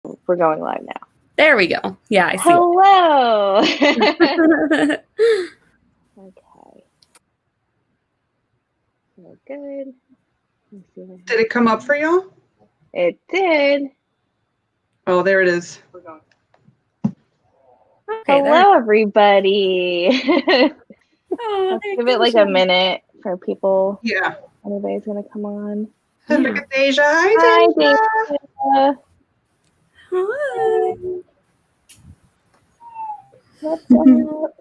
We're going live now. There we go. Yeah, I see. Hello. Okay. So good. Did it come up for y'all? It did. Oh, there it is. Okay, Hello, everybody. Oh, Let's give it like a minute for people. Yeah. Anybody's gonna come on. Look at Deja. Hi, Hi, Deja. Deja. Hi. What's up?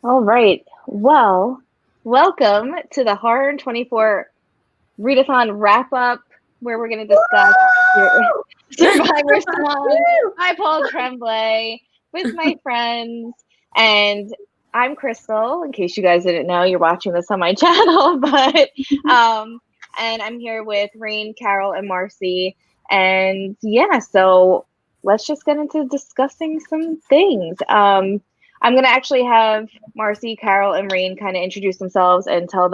All right. Well, welcome to the Horror 24 Readathon wrap-up, where we're going to discuss Survivor Song. Hi, Paul Tremblay, with my friends. And I'm Crystal, in case you guys didn't know, you're watching this on my channel. But and I'm here with Rain, Carol, and Marcy. And yeah, so let's just get into discussing some things. I'm going to actually have Marcy, Carol, and Rain kind of introduce themselves and tell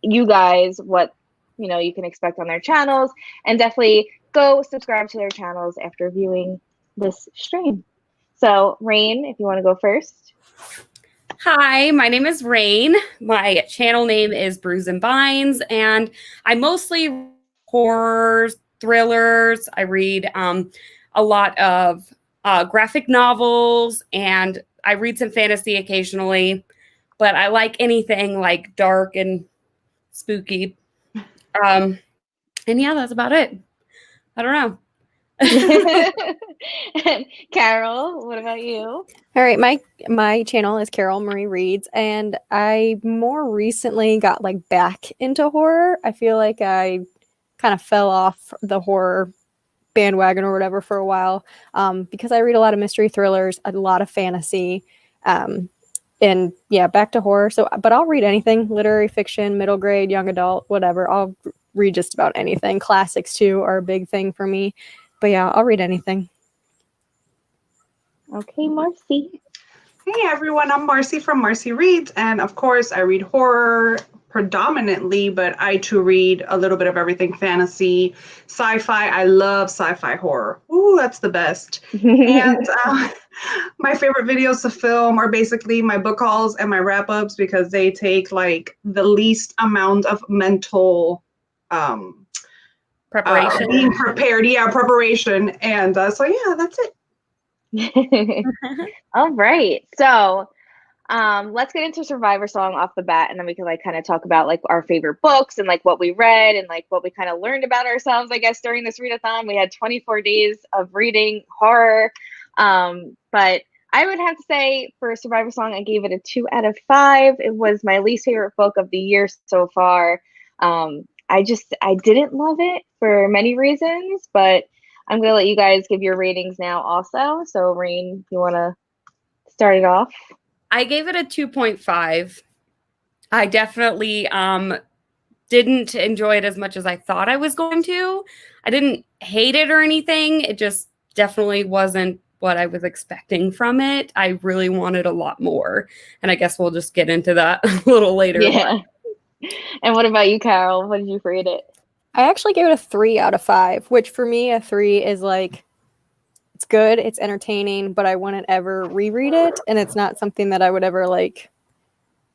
you guys what you can expect on their channels, and definitely go subscribe to their channels after viewing this stream. So Rain, if you want to go first. Hi, my name is Rain. My channel name is Brews and Binds, and I mostly read horrors, thrillers. I read a lot of graphic novels, and I read some fantasy occasionally, but I like anything like dark and spooky. And yeah, that's about it. I don't know. Carol, what about you? All right, my channel is Carol Marie Reads, and I more recently got back into horror. I feel like I kind of fell off the horror bandwagon or whatever for a while, because I read a lot of mystery thrillers, a lot of fantasy, and yeah, back to horror. So, but I'll read anything: literary fiction, middle grade, young adult, whatever. I'll read just about anything. Classics too are a big thing for me. But yeah, I'll read anything. Okay, Marcy. Hey, everyone. I'm Marcy from Marcy Reads. And of course, I read horror predominantly, but I too read a little bit of everything: fantasy, sci-fi. I love sci-fi horror. Ooh, that's the best. And my favorite videos to film are basically my book hauls and my wrap-ups, because they take the least amount of mental Preparation. being prepared. Yeah, preparation. And so yeah, that's it. All right. So let's get into Survivor Song off the bat, and then we can kind of talk about our favorite books and what we read and what we kind of learned about ourselves, I guess, during this readathon. We had 24 days of reading horror. But I would have to say for Survivor Song, I gave it a 2 out of 5. It was my least favorite book of the year so far. I didn't love it for many reasons, but I'm going to let you guys give your ratings now also. So Rain, you want to start it off? I gave it a 2.5. I definitely didn't enjoy it as much as I thought I was going to. I didn't hate it or anything. It just definitely wasn't what I was expecting from it. I really wanted a lot more. And I guess we'll just get into that a little later. Yeah. And what about you, Carol? What did you rate it? I actually gave it a 3 out of 5, which for me, a 3 is it's good, it's entertaining, but I wouldn't ever reread it. And it's not something that I would ever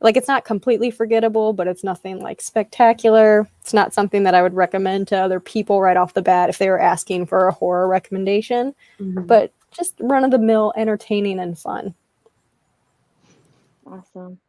it's not completely forgettable, but it's nothing spectacular. It's not something that I would recommend to other people right off the bat if they were asking for a horror recommendation, but just run-of-the-mill, entertaining and fun. Awesome.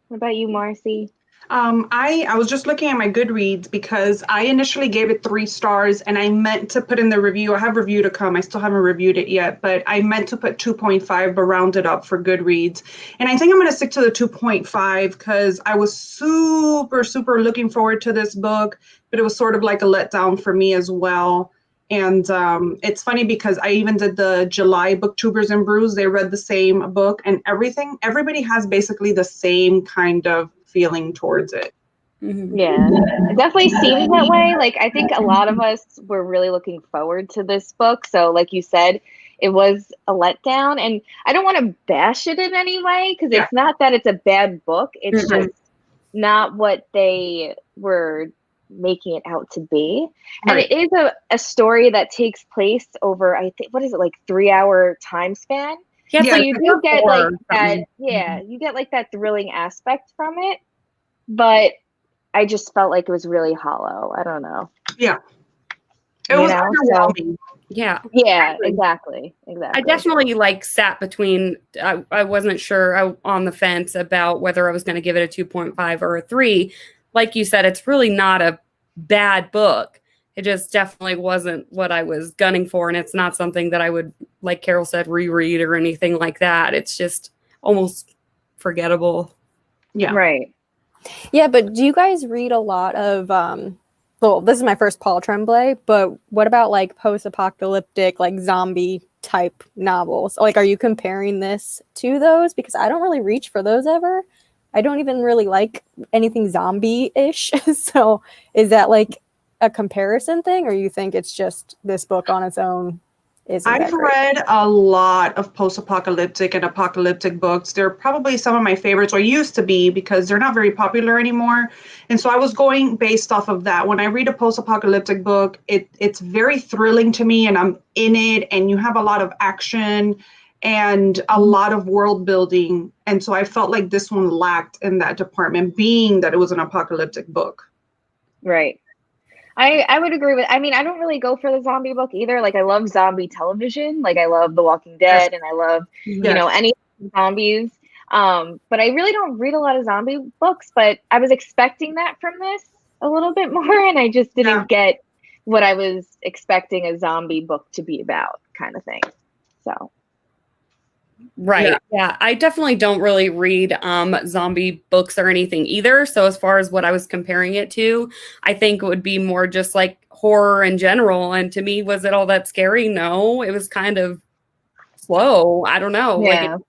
What about you, Marcy? I was just looking at my Goodreads, because I initially gave it 3 stars, and I meant to put in the review. I have a review to come. I still haven't reviewed it yet, but I meant to put 2.5, but round it up for Goodreads. And I think I'm going to stick to the 2.5, because I was super, super looking forward to this book, but it was sort of like a letdown for me as well. And it's funny because I even did the July Booktubers and Brews. They read the same book, and everybody has basically the same kind of feeling towards it. Yeah, it definitely seems that way. I think a lot of us were really looking forward to this book. So like you said, it was a letdown, and I don't want to bash it in any way, because it's not that it's a bad book. It's just not what they were making it out to be. Right. And it is a story that takes place over, I think, what is it, like 3-hour time span? Yeah, So it's you like do get like horror or that, something. yeah, you get like that thrilling aspect from it, but I just felt like it was really hollow. I don't know. Yeah. It You was know, so underwhelming. Yeah. yeah, Exactly. exactly. I definitely like sat between, I wasn't sure on the fence about whether I was going to give it a 2.5 or a 3. Like you said, it's really not a bad book. It just definitely wasn't what I was gunning for. And it's not something that I would, like Carol said, reread or anything like that. It's just almost forgettable. Yeah. Right. Yeah, but do you guys read a lot of well, this is my first Paul Tremblay, but what about like post-apocalyptic, like zombie type novels? Like, are you comparing this to those? Because I don't really reach for those ever. I don't even really like anything zombie-ish. So is that like a comparison thing, or you think it's just this book on its own isn't I've that great? read a lot of post-apocalyptic and apocalyptic books. They're probably some of my favorites, or used to be, because they're not very popular anymore. And so I was going based off of that. When I read a post-apocalyptic book, it's very thrilling to me, and I'm in it, and you have a lot of action and a lot of world building. And so I felt like this one lacked in that department, being that it was an apocalyptic book. Right. I would agree with, I mean, I don't really go for the zombie book either. Like, I love zombie television. Like, I love The Walking Dead, and I love, you know, any zombies. But I really don't read a lot of zombie books, but I was expecting that from this a little bit more, and I just didn't get what I was expecting a zombie book to be about, kind of thing. So. Right. Yeah. I definitely don't really read zombie books or anything either. So as far as what I was comparing it to, I think it would be more just like horror in general. And to me, was it all that scary? No, it was kind of slow. I don't know. Like it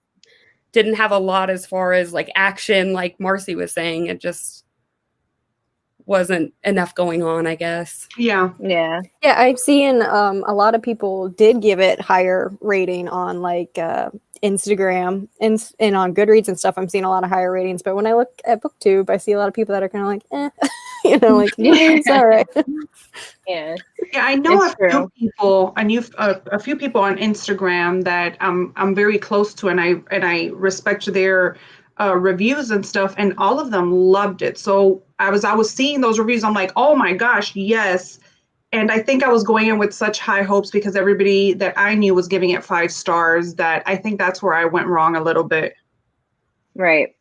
didn't have a lot as far as like action, like Marcy was saying. It just wasn't enough going on, I guess. Yeah. Yeah. Yeah, I've seen a lot of people did give it higher rating on like Instagram and on Goodreads and stuff. I'm seeing a lot of higher ratings, but when I look at BookTube, I see a lot of people that are kind of like, you know, like it's all right. Yeah. Yeah, I know It's a few true. people. I knew a few people on Instagram that I'm very close to, and I respect their reviews and stuff, and all of them loved it. So I was seeing those reviews. I'm like, oh my gosh, yes. And I think I was going in with such high hopes because everybody that I knew was giving it 5 stars, that I think that's where I went wrong a little bit. Right.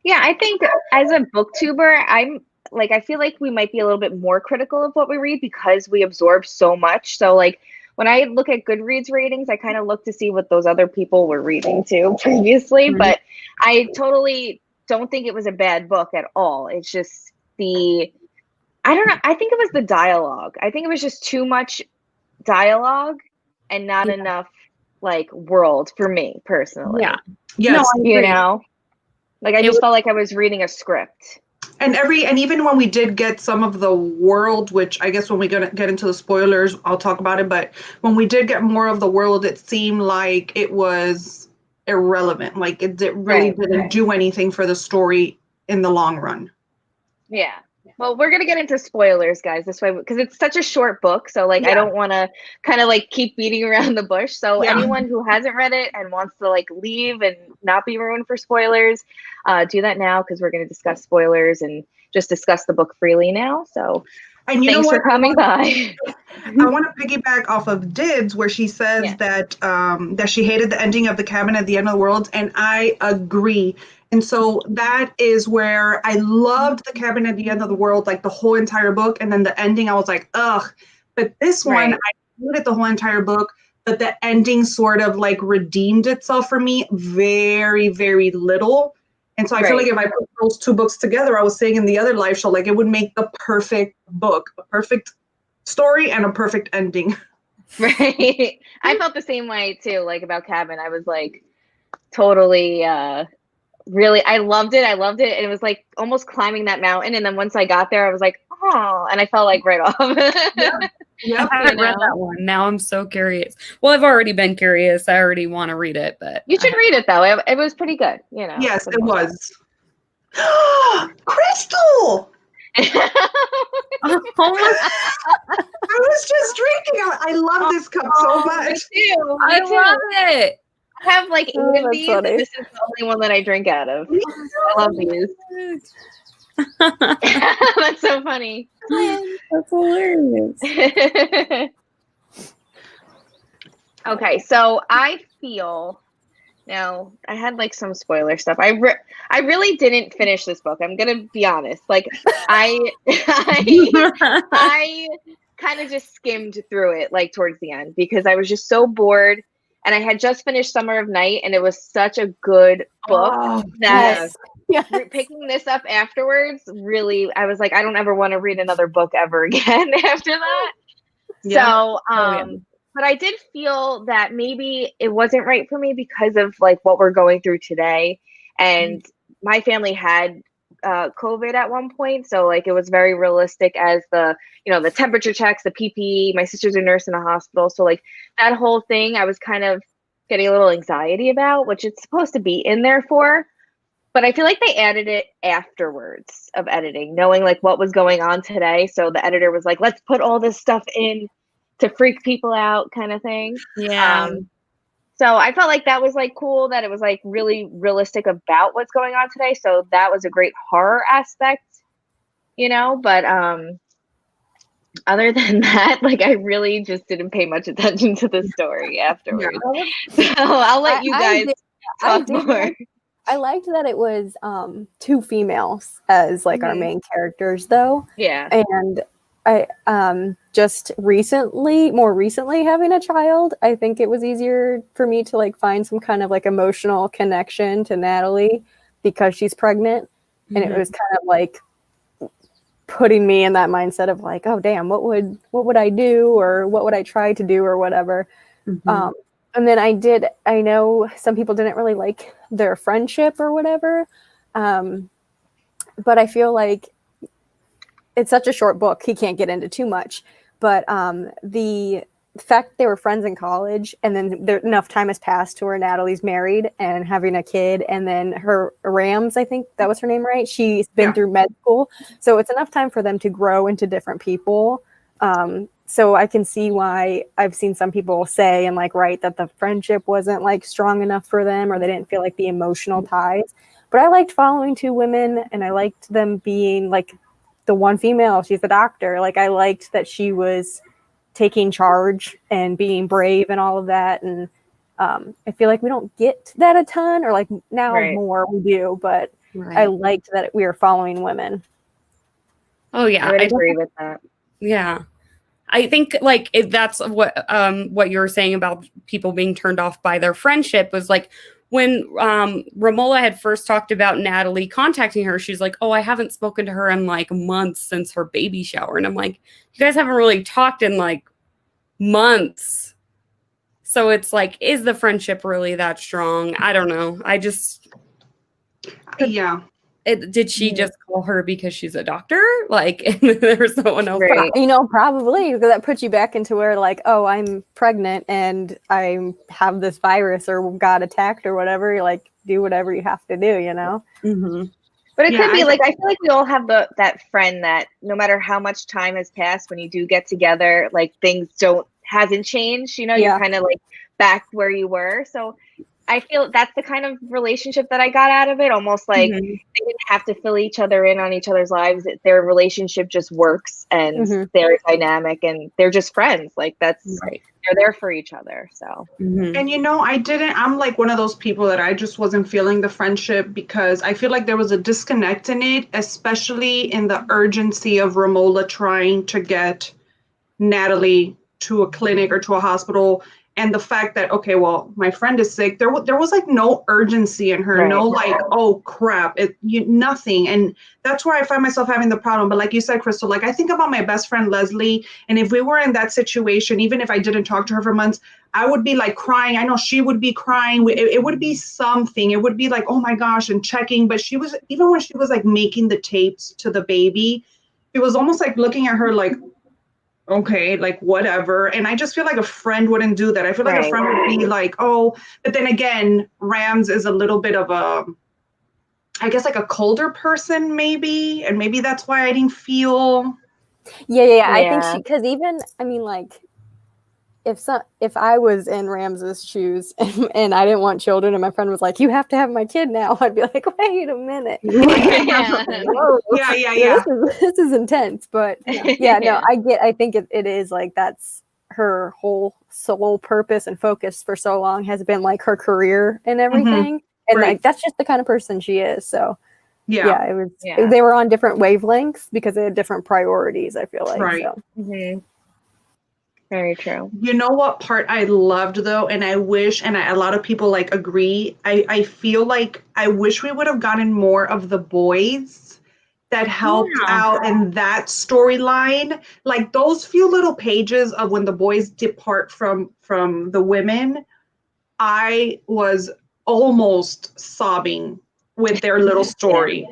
Yeah, I think as a booktuber, I feel like we might be a little bit more critical of what we read because we absorb so much. So like when I look at Goodreads ratings, I kind of look to see what those other people were reading too previously, but I totally don't think it was a bad book at all. It's just I don't know. I think it was the dialogue. I think it was just too much dialogue and not enough like world for me personally. Yeah. Yes. No, You know, like I just felt like I was reading a script. And even when we did get some of the world, which I guess when we get into the spoilers, I'll talk about it. But when we did get more of the world, it seemed like it was irrelevant. Like it really didn't do anything for the story in the long run. Yeah. Well, we're gonna get into spoilers, guys, this way because it's such a short book. So like I don't want to kind of like keep beating around the bush. So anyone who hasn't read it and wants to like leave and not be ruined for spoilers, do that now because we're gonna discuss spoilers and just discuss the book freely now. So and you thanks know what? for coming by. I want to piggyback off of Dibs, where she says that that she hated the ending of The Cabin at the End of the World, and I agree. And so that is where I loved The Cabin at the End of the World, like the whole entire book, and then the ending, I was like, ugh. But this one, I hated the whole entire book, but the ending sort of like redeemed itself for me very, very little. And so I feel like if I put those 2 books together, I was saying in the other live show, like it would make the perfect book, a perfect story and a perfect ending. Right. I felt the same way too, like about Cabin. I was like totally really I loved it. And it was like almost climbing that mountain. And then once I got there, I was like, oh, and I felt like right off. Yeah. I haven't read that one. Now I'm so curious. Well, I've already been curious. I already want to read it, but you should read it though. It was pretty good, you know. Yes, it was. Crystal! Oh my, I was just drinking. I love this cup so much. Me too. I Me too. love it. I have like 8 Oh, of that's these, funny. and this is the only one that I drink out of. I love these. That's so funny. That's hilarious. Okay, so I feel now I had like some spoiler stuff. I really didn't finish this book. I'm gonna be honest. Like I kind of just skimmed through it like towards the end because I was just so bored, and I had just finished Summer of Night, and it was such a good book Oh, that Yes. picking this up afterwards really, I was like, I don't ever want to read another book ever again after that. Yeah. So yeah. but I did feel that maybe it wasn't right for me because of like what we're going through today, and my family had COVID at one point, so like it was very realistic as the the temperature checks, the PPE. My sister's a nurse in a hospital, so like that whole thing I was kind of getting a little anxiety about, which it's supposed to be in there for. But I feel like they added it afterwards of editing, knowing like what was going on today. So the editor was like, let's put all this stuff in to freak people out kind of thing. Yeah. So I felt like that was like cool, that it was like really realistic about what's going on today. So that was a great horror aspect, but other than that, like I really just didn't pay much attention to the story afterwards. So I'll let you guys talk more. I liked that it was 2 females as like our main characters, though. Yeah. And I just more recently having a child, I think it was easier for me to like find some kind of like emotional connection to Natalie because she's pregnant, and it was kind of like putting me in that mindset of like, oh damn, what would I do, or what would I try to do, or whatever. And then I know some people didn't really like their friendship or whatever. But I feel like it's such a short book, he can't get into too much. But the fact they were friends in college, and then enough time has passed to where Natalie's married and having a kid, and then her Rams, I think that was her name, right? She's been through med school. So it's enough time for them to grow into different people. So I can see why I've seen some people say and like write that the friendship wasn't like strong enough for them, or they didn't feel like the emotional ties. But I liked following 2 women, and I liked them being like the one female, she's a doctor. Like I liked that she was taking charge and being brave and all of that. And I feel like we don't get that a ton, or like now more we do, but I liked that we were following women. Oh yeah. I would agree with that. Yeah. I think like that's what you were saying about people being turned off by their friendship was like when Romola had first talked about Natalie contacting her, she's like, oh, I haven't spoken to her in like months since her baby shower. And I'm like, you guys haven't really talked in like months. So it's like, is the friendship really that strong? I don't know. Yeah. Did she just call her because she's a doctor? Like, and there's no one else. Right. Probably, because that puts you back into where like, oh, I'm pregnant and I have this virus or got attacked or whatever. You're like, do whatever you have to do, But it could be like, I feel like we all have that friend that no matter how much time has passed, when you do get together, like things hasn't changed, you're kind of like back where you were. So I feel that's the kind of relationship that I got out of it. Almost like they didn't have to fill each other in on each other's lives. Their relationship just works, and they're dynamic, and they're just friends. Like they're there for each other. So, and I'm like one of those people that I just wasn't feeling the friendship because I feel like there was a disconnect in it, especially in the urgency of Romola trying to get Natalie to a clinic or to a hospital. And the fact that, okay, well, my friend is sick. There was like no urgency in her, no like, oh crap, nothing. And that's where I find myself having the problem. But like you said, Crystal, like I think about my best friend Leslie, and if we were in that situation, even if I didn't talk to her for months, I would be like crying. I know she would be crying. It would be something. It would be like, oh my gosh, and checking. But even when she was like making the tapes to the baby, it was almost like looking at her like, okay, like whatever. And I just feel like a friend wouldn't do that. I feel like a friend would be like, oh, but then again, Rams is a little bit of I guess like a colder person maybe, and maybe that's why I didn't feel. Yeah. I think Yeah. because even, I mean, like, if I was in Rams's shoes and I didn't want children and my friend was like, you have to have my kid now, I'd be like, wait a minute. Yeah. Whoa. Yeah. This is intense. But no, I think it is like that's her whole sole purpose and focus for so long has been like her career and everything. And Right. like that's just the kind of person she is. So Yeah. it was Yeah. they were on different wavelengths because they had different priorities, I feel like. Right. So. Mhm. Very true. You know what part I loved though, and I wish, and a lot of people like agree. I feel like I wish we would have gotten more of the boys that helped out in that storyline. Like those few little pages of when the boys depart from the women, I was almost sobbing with their little story.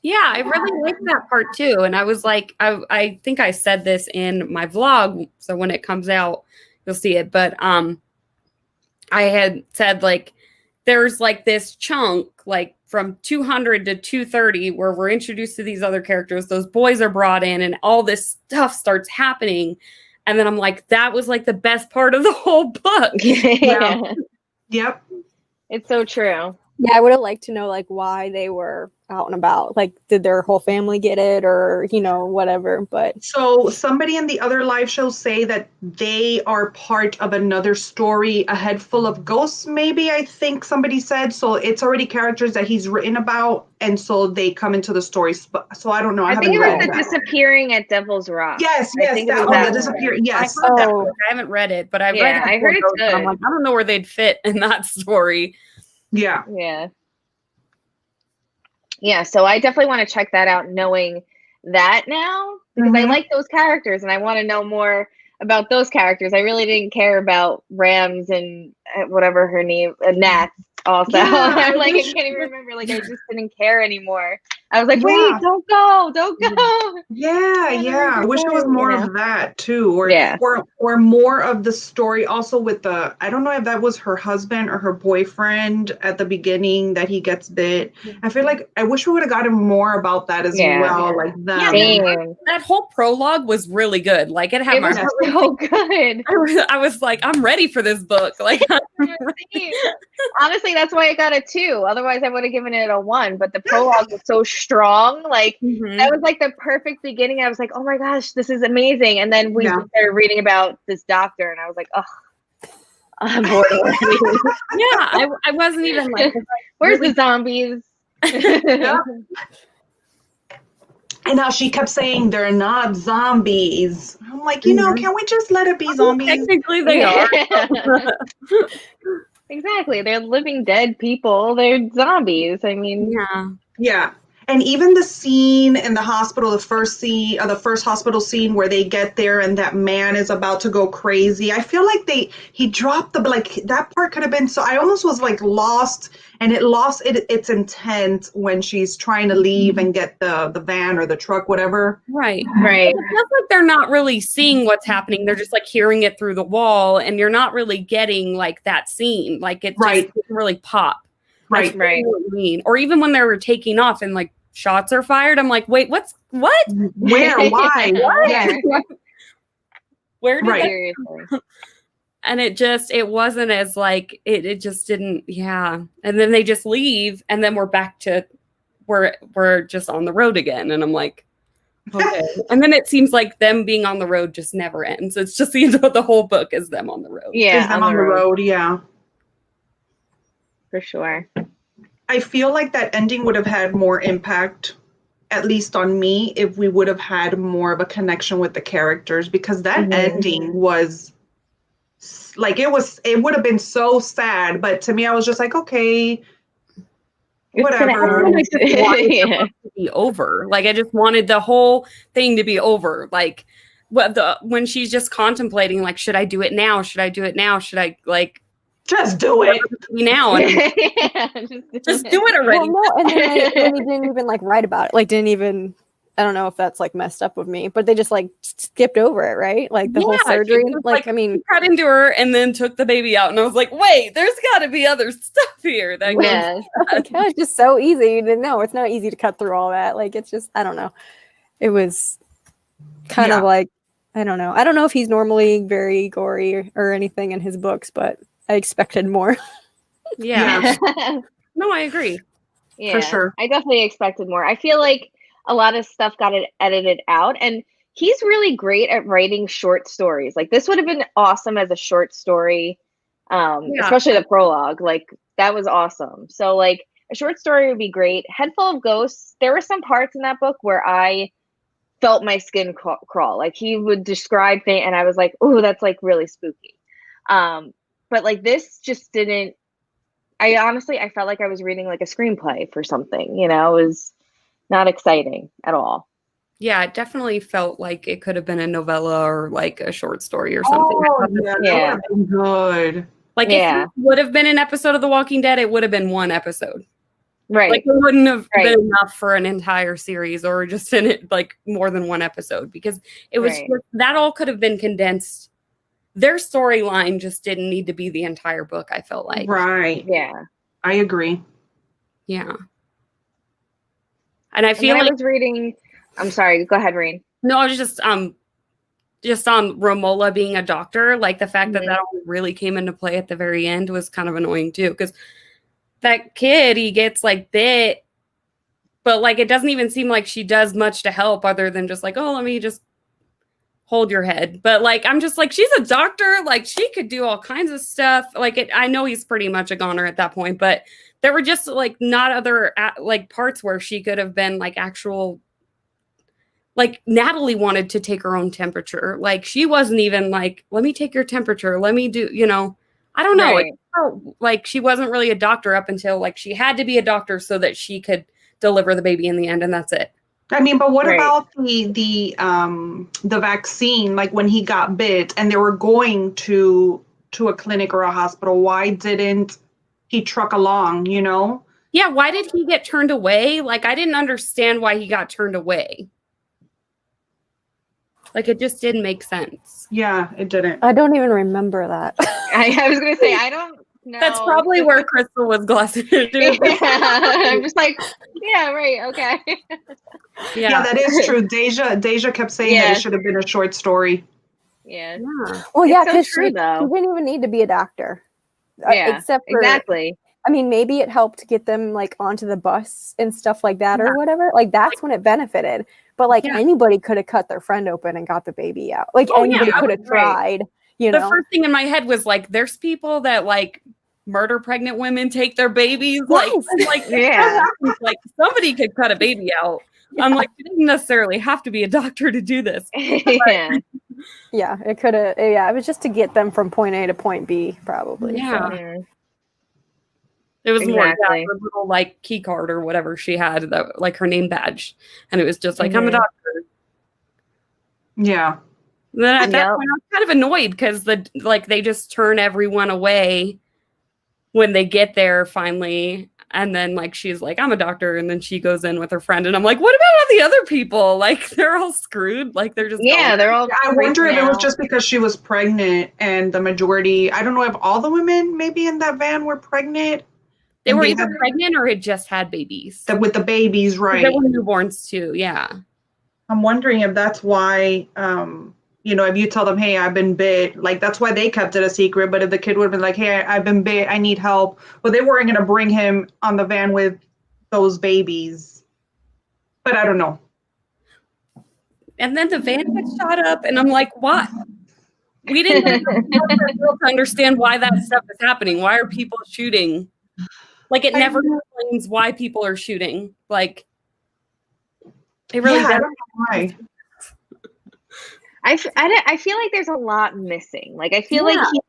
Yeah, I really liked that part too. And I was like, I think I said this in my vlog, so when it comes out, you'll see it. But I had said like there's like this chunk like from 200 to 230 where we're introduced to these other characters. Those boys are brought in and all this stuff starts happening. And then I'm like, that was like the best part of the whole book. Yeah. Yep. It's so true. Yeah, I would have liked to know like why they were out and about. Like, did their whole family get it, or whatever? But So somebody in the other live shows say that they are part of another story, a head full of ghosts. Maybe I think somebody said so. It's already characters that he's written about, and so they come into the story. So I don't know. I think haven't it read was the that. disappearing at Devil's Rock. Yes, I think it that was one. that The one. disappear. Yes. I heard that Oh. book. I haven't read it, but I've Yeah, read. I heard it's good. I'm like, I don't know where they'd fit in that story. Yeah. Yeah. Yeah, so I definitely want to check that out knowing that now because I like those characters and I want to know more about those characters. I really didn't care about Rams and whatever her name, Nat also. Yeah, I'm like, I wish- can't even remember. Like, I just didn't care anymore. I was like, Yeah. wait, don't go. Yeah. I wish it was more of that too, or Yeah. or more of the story. Also with the, I don't know if that was her husband or her boyfriend at the beginning that he gets bit. I feel like I wish we would have gotten more about that as well. Like them. Same. That whole prologue was really good. Like it had It my was heart so good. I was like, I'm ready for this book. Like, Honestly, that's why I got a 2. Otherwise, I would have given it a 1. But the prologue was so strong. Like, that was like the perfect beginning. I was like, oh my gosh, this is amazing. And then we started reading about this doctor, and I was like, oh, I'm bored already. I wasn't even like, where's the zombies? And now she kept saying they're not zombies. I'm like, can we just let it be zombies? Technically, they are. Exactly. They're living dead people. They're zombies. I mean, Yeah. And even the scene in the hospital, the first hospital scene where they get there and that man is about to go crazy. I feel like he dropped that part could have been, so I almost was like lost, and it lost its intent when she's trying to leave and get the van or the truck, whatever. Right. right. It feels like they're not really seeing what's happening. They're just like hearing it through the wall, and you're not really getting like that scene. Like it just didn't really pop. Right. Right. What you mean. Or even when they were taking off and like shots are fired, I'm like, wait, what? Where? Why? Yes. Where did Seriously. And it wasn't as like it just didn't. And then they just leave, and then we're back to we're just on the road again, and I'm like, okay. And then it seems like them being on the road just never ends. It's just the whole book is them on the road. Is them on the road. Yeah, for sure. I feel like that ending would have had more impact, at least on me, if we would have had more of a connection with the characters, because that ending was like, it would have been so sad, but to me, I was just like, okay, whatever. I just wanted it to be over. Like I just wanted the whole thing to be over. Like when she's just contemplating, like, should I do it now? Should I do it now? Should I like just do it now? And just do it already. Well, no, and then he didn't even like write about it. Like didn't even I don't know if that's like messed up with me, but they just like skipped over it, right? Like the whole Yeah, surgery. she just, Like, I mean, cut into her and then took the baby out, and I was like, wait, there's got to be other stuff here. That goes Yeah. like, it's just so easy. No, it's not easy to cut through all that. Like, it's just, I don't know. It was kind of like, I don't know. I don't know if he's normally very gory or anything in his books, but I expected more. Yeah. No, I agree. Yeah, For sure. I definitely expected more. I feel like a lot of stuff got edited out, and he's really great at writing short stories. Like this would have been awesome as a short story, especially the prologue. Like that was awesome. So like a short story would be great. Head Full of Ghosts. There were some parts in that book where I felt my skin crawl. Like he would describe things, and I was like, "Oh, that's like really spooky." But like this just didn't. I felt like I was reading like a screenplay for something, you know, it was not exciting at all. Yeah, it definitely felt like it could have been a novella or like a short story or something. Oh, yeah, that would have been good. Like if it would have been an episode of The Walking Dead, it would have been one episode. Right. Like it wouldn't have been enough for an entire series or just in it like more than one episode because it was that all could have been condensed. Their storyline just didn't need to be the entire book, I felt like. Right. Yeah. I agree. Yeah. And I feel like I was reading, I'm sorry, go ahead, Rain. No, I was just on Romola being a doctor, like the fact that only really came into play at the very end was kind of annoying too, because that kid, he gets like bit, but like it doesn't even seem like she does much to help other than just like, oh, let me just hold your head. But like I'm just like, she's a doctor, like she could do all kinds of stuff. Like I know he's pretty much a goner at that point, but there were just like not other like parts where she could have been like actual. Like Natalie wanted to take her own temperature. Like she wasn't even like, let me take your temperature. Let me do, you know, I don't know. It felt like she wasn't really a doctor up until like she had to be a doctor so that she could deliver the baby in the end. And that's it. I mean, but what about the vaccine? Like when he got bit and they were going to a clinic or a hospital, why didn't he truck along, you know? Yeah. Why did he get turned away? Like I didn't understand why he got turned away. Like it just didn't make sense. Yeah, it didn't. I don't even remember that. I was gonna say I don't know. That's probably where Crystal was glossing it. I'm just like, yeah, right, okay. Yeah, that is true. Deja kept saying that it should have been a short story. Yeah. Well, yeah, because so she didn't even need to be a doctor. Yeah, except for, exactly. I mean, maybe it helped get them like onto the bus and stuff like that or whatever. Like that's when it benefited. But like anybody could have cut their friend open and got the baby out. Like anybody could have tried. You know, the first thing in my head was like, there's people that like murder pregnant women, take their babies. Like, like somebody could cut a baby out. I'm like, you didn't necessarily have to be a doctor to do this. Yeah, it could have. Yeah, it was just to get them from point A to point B, probably. Yeah. So. It was more her little like key card or whatever she had, that like her name badge, and it was just like I'm a doctor. Yeah. And then at that point, I was kind of annoyed because they just turn everyone away when they get there finally, and then like she's like I'm a doctor, and then she goes in with her friend, and I'm like, what about all the other people? Like they're all screwed. Like they're just they're all. I wonder if it was just because she was pregnant, and the majority. I don't know if all the women maybe in that van were pregnant. They were either pregnant or had just had babies. With the babies, right? They were newborns too. Yeah. I'm wondering if that's why. You know, if you tell them, hey, I've been bit, like that's why they kept it a secret. But if the kid would have been like, hey, I've been bit, I need help. Well, they weren't going to bring him on the van with those babies. But I don't know. And then the van gets shot up, and I'm like, what? We didn't understand why that stuff is happening. Why are people shooting? Like it never explains why people are shooting. Like it really doesn't. Why? I feel like there's a lot missing. Like I feel like he's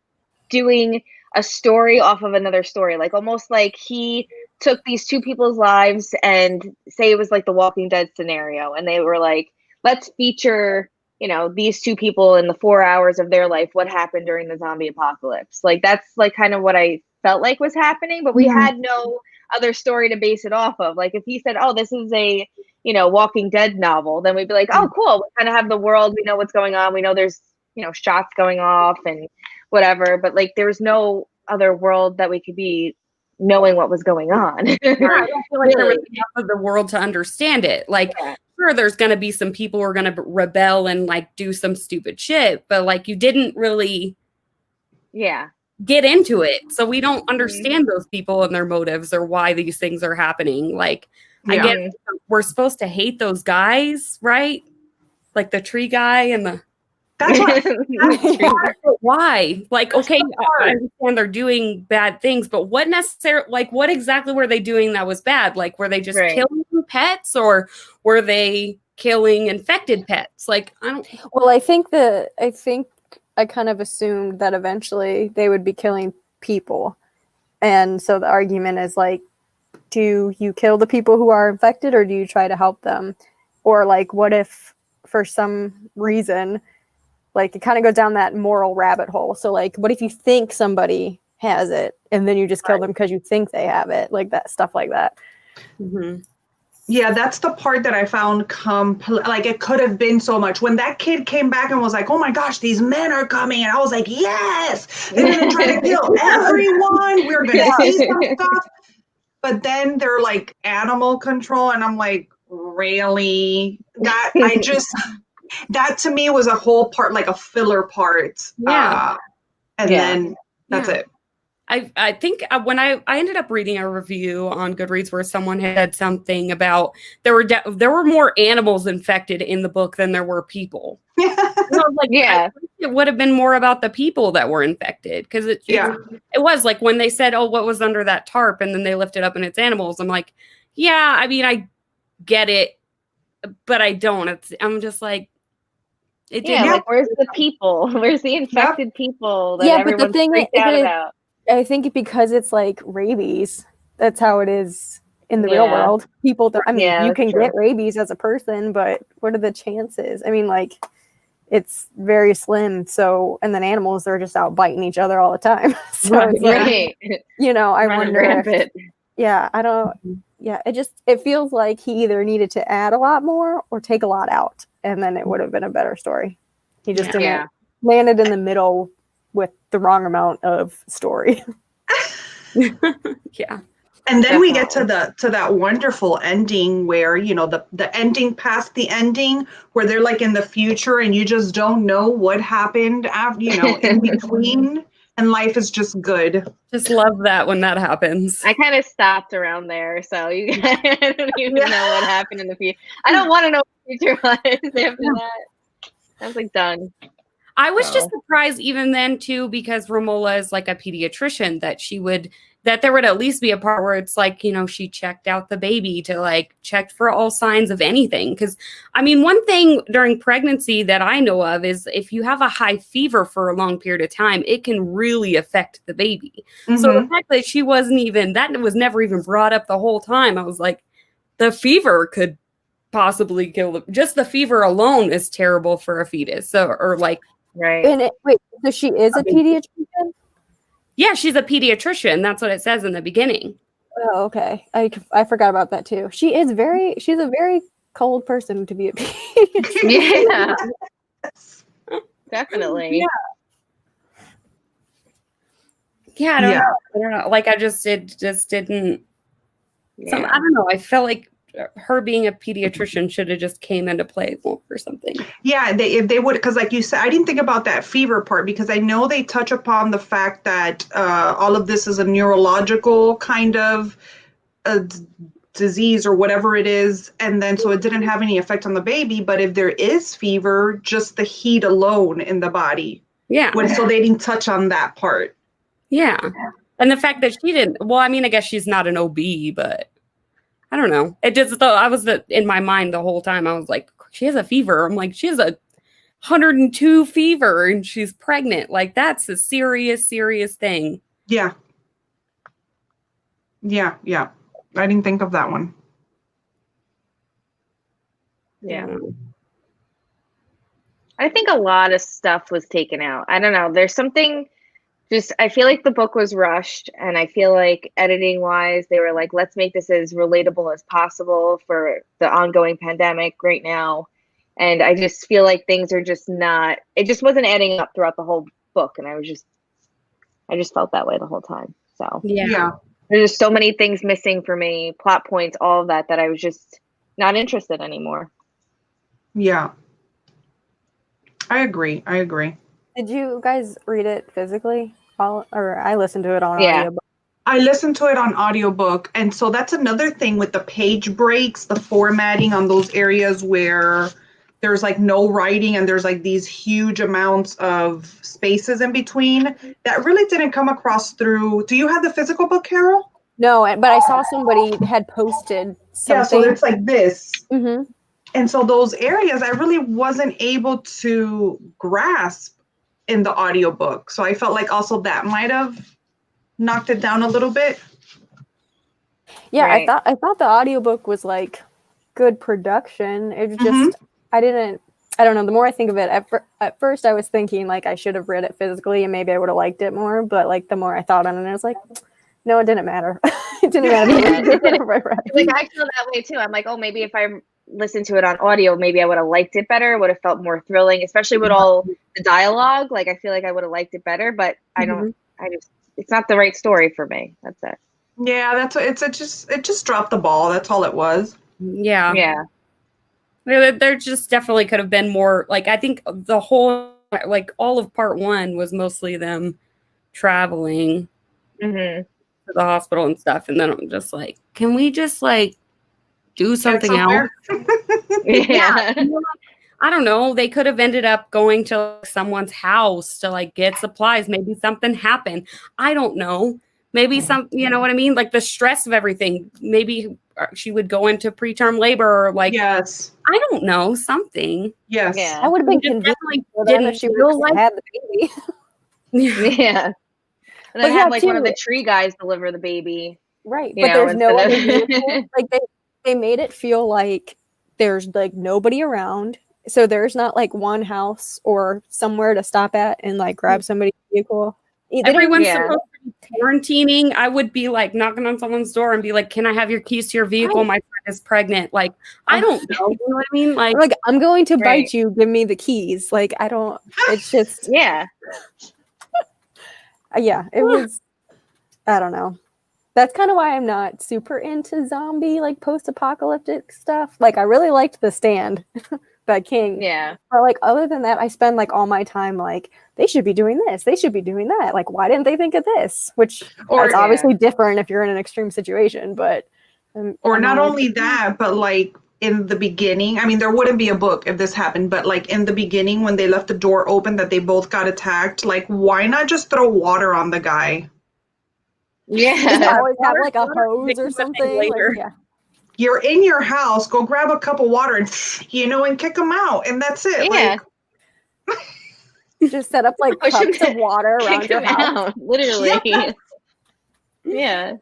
doing a story off of another story. Like almost like he took these two people's lives and say it was like the Walking Dead scenario, and they were like, let's feature, you know, these two people in the 4 hours of their life, what happened during the zombie apocalypse. Like that's like kind of what I felt like was happening, but we had no other story to base it off of. Like if he said, oh, this is a Walking Dead novel, then we'd be like, oh, cool. We kind of have the world. We know what's going on. We know there's, shots going off and whatever. But like, there was no other world that we could be knowing what was going on. I don't feel like there was enough of the world to understand it. Like, sure, there's going to be some people who are going to rebel and like do some stupid shit, but like you didn't really get into it. So we don't understand those people and their motives or why these things are happening. Like, I guess we're supposed to hate those guys, right? Like the tree guy and the... That's why? Like, okay, I understand they're doing bad things, but what exactly were they doing that was bad? Like, were they just killing pets, or were they killing infected pets? Like, I don't... Well, I think I kind of assumed that eventually they would be killing people. And so the argument is like, do you kill the people who are infected, or do you try to help them? Or like, what if for some reason, like, it kind of goes down that moral rabbit hole. So like, what if you think somebody has it and then you just kill them because you think they have it? Like that stuff like that. Mm-hmm. Yeah, that's the part that I found like it could have been so much. When that kid came back and was like, oh my gosh, these men are coming. And I was like, yes, they're going to try to kill everyone. We're going to see some stuff. But then they're like animal control. And I'm like, really? That to me was a whole part, like a filler part. Then that's it. I think when I ended up reading a review on Goodreads where someone had something about there were more animals infected in the book than there were people. I was like, I think it would have been more about the people that were infected, because it was like when they said, oh, what was under that tarp, and then they lifted up and it's animals. I'm like, yeah, I mean, I get it, but I don't. I'm just like, it didn't. Like, where's the people? Where's the infected people that everyone's freaked out about? I think because it's like rabies, that's how it is in the real world. People, you can get rabies as a person, but what are the chances? I mean, like, it's very slim. So, and then animals are just out biting each other all the time. So it's like, I wonder if, I don't, it feels like he either needed to add a lot more or take a lot out, and then it would have been a better story. He just didn't landed in the middle with the wrong amount of story. And then we get to that wonderful ending where, the ending past the ending, where they're like in the future and you just don't know what happened after, in between, and life is just good. Just love that when that happens. I kind of stopped around there, so I don't even know what happened in the future. I don't want to know what the future was after that. I was like, done. I was just surprised even then too, because Romola is like a pediatrician, that there would at least be a part where it's like, she checked out the baby to like check for all signs of anything. Because I mean, one thing during pregnancy that I know of is if you have a high fever for a long period of time, it can really affect the baby. Mm-hmm. So the fact that that was never even brought up the whole time, I was like, the fever could possibly kill them. Just the fever alone is terrible for a fetus. So, or like, right. And so she is a pediatrician? Yeah, she's a pediatrician. That's what it says in the beginning. Oh, okay. I forgot about that too. She's a very cold person to be a pediatrician. Yeah. Definitely. Yeah, I don't know. Like, it just didn't. I don't know. I felt like her being a pediatrician should have just came into play more or something. Yeah, if they would, because like you said, I didn't think about that fever part, because I know they touch upon the fact that all of this is a neurological kind of disease or whatever it is, and then so it didn't have any effect on the baby. But if there is fever, just the heat alone in the body. Yeah. So they didn't touch on that part. Yeah. And the fact that she didn't, well, I mean, I guess she's not an OB, but I don't know. It just, though, I was in my mind the whole time. I was like, she has a fever. I'm like, she has a 102 fever and she's pregnant. Like, that's a serious, serious thing. Yeah. Yeah. I didn't think of that one. Yeah. I think a lot of stuff was taken out. I don't know. There's something I feel like the book was rushed, and I feel like editing wise, they were like, let's make this as relatable as possible for the ongoing pandemic right now. And I just feel like things are just not, it just wasn't adding up throughout the whole book. And I just felt that way the whole time. So Yeah. there's just so many things missing for me, plot points, all of that, that I was just not interested anymore. Yeah. I agree. Did you guys read it physically? Or I listened to it on Yeah. audiobook. I listened to it on audiobook, and so that's another thing with the page breaks, the formatting on those areas where there's like no writing and there's like these huge amounts of spaces in between. That really didn't come across through. Do you have the physical book, Carol? No, but I saw somebody had posted something. Yeah, so it's like this. Mm-hmm. And so those areas I really wasn't able to grasp in the audiobook. So I felt like also that might have knocked it down a little bit. Yeah, Right. I thought the audiobook was like good production. It was just I don't know, the more I think of it, at first I was thinking like I should have read it physically and maybe I would have liked it more, but like the more I thought on it, I was like, no, it didn't matter. It didn't matter. Like I feel that way too. I'm like, oh, maybe if I listened to it on audio, maybe I would have liked it better, would have felt more thrilling, especially with all the dialogue. Like I feel like I would have liked it better, but it's not the right story for me. That's it. Yeah, it just dropped the ball. That's all it was. Yeah. There just definitely could have been more. Like, I think the whole, like, all of part one was mostly them traveling to the hospital and stuff. And then I'm just like, can we just, like, do something else? Yeah. I don't know. They could have ended up going to someone's house to, like, get supplies. Maybe something happened. I don't know. Maybe you know what I mean? Like the stress of everything. Maybe she would go into preterm labor or like, yes. I don't know, something. Yes. Yeah. I would have been convinced if she would have had the baby. Yeah. And then have like one of the tree guys deliver the baby. Right. But there's no other vehicle. Like they made it feel like there's like nobody around. So there's not like one house or somewhere to stop at and like grab somebody's vehicle. Everyone's supposed to be quarantining. I would be like knocking on someone's door and be like, "Can I have your keys to your vehicle? Right. My friend is pregnant." Like, I don't know. You know what I mean? Like I'm going to bite you. Give me the keys. Like, I don't. It's just yeah. Yeah. It was. I don't know. That's kind of why I'm not super into zombie like post-apocalyptic stuff. Like, I really liked The Stand by King. Yeah. But like other than that, I spend like all my time like they should be doing this, they should be doing that. Like, why didn't they think of this? Which it's obviously different if you're in an extreme situation, but or not only that, but like in the beginning, I mean, there wouldn't be a book if this happened, but like in the beginning when they left the door open that they both got attacked, like why not just throw water on the guy? Yeah. Always have like a hose or something. Like, yeah. You're in your house, go grab a cup of water and and kick them out, and that's it. Yeah. Like, just set up like cups of water around your house. Literally. Yeah.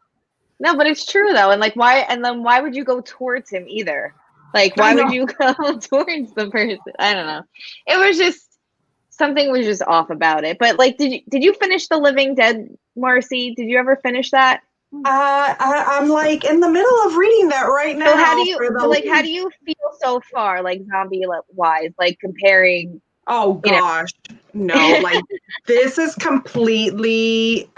No, but it's true though. And like why would you go towards him either? Like why would you go towards the person? I don't know. It was just something was just off about it. But like did you finish The Living Dead, Marcy? Did you ever finish that? I'm like in the middle of reading that right now. So how do you feel so far, like zombie wise, like comparing? Oh gosh, no! Like this is completely.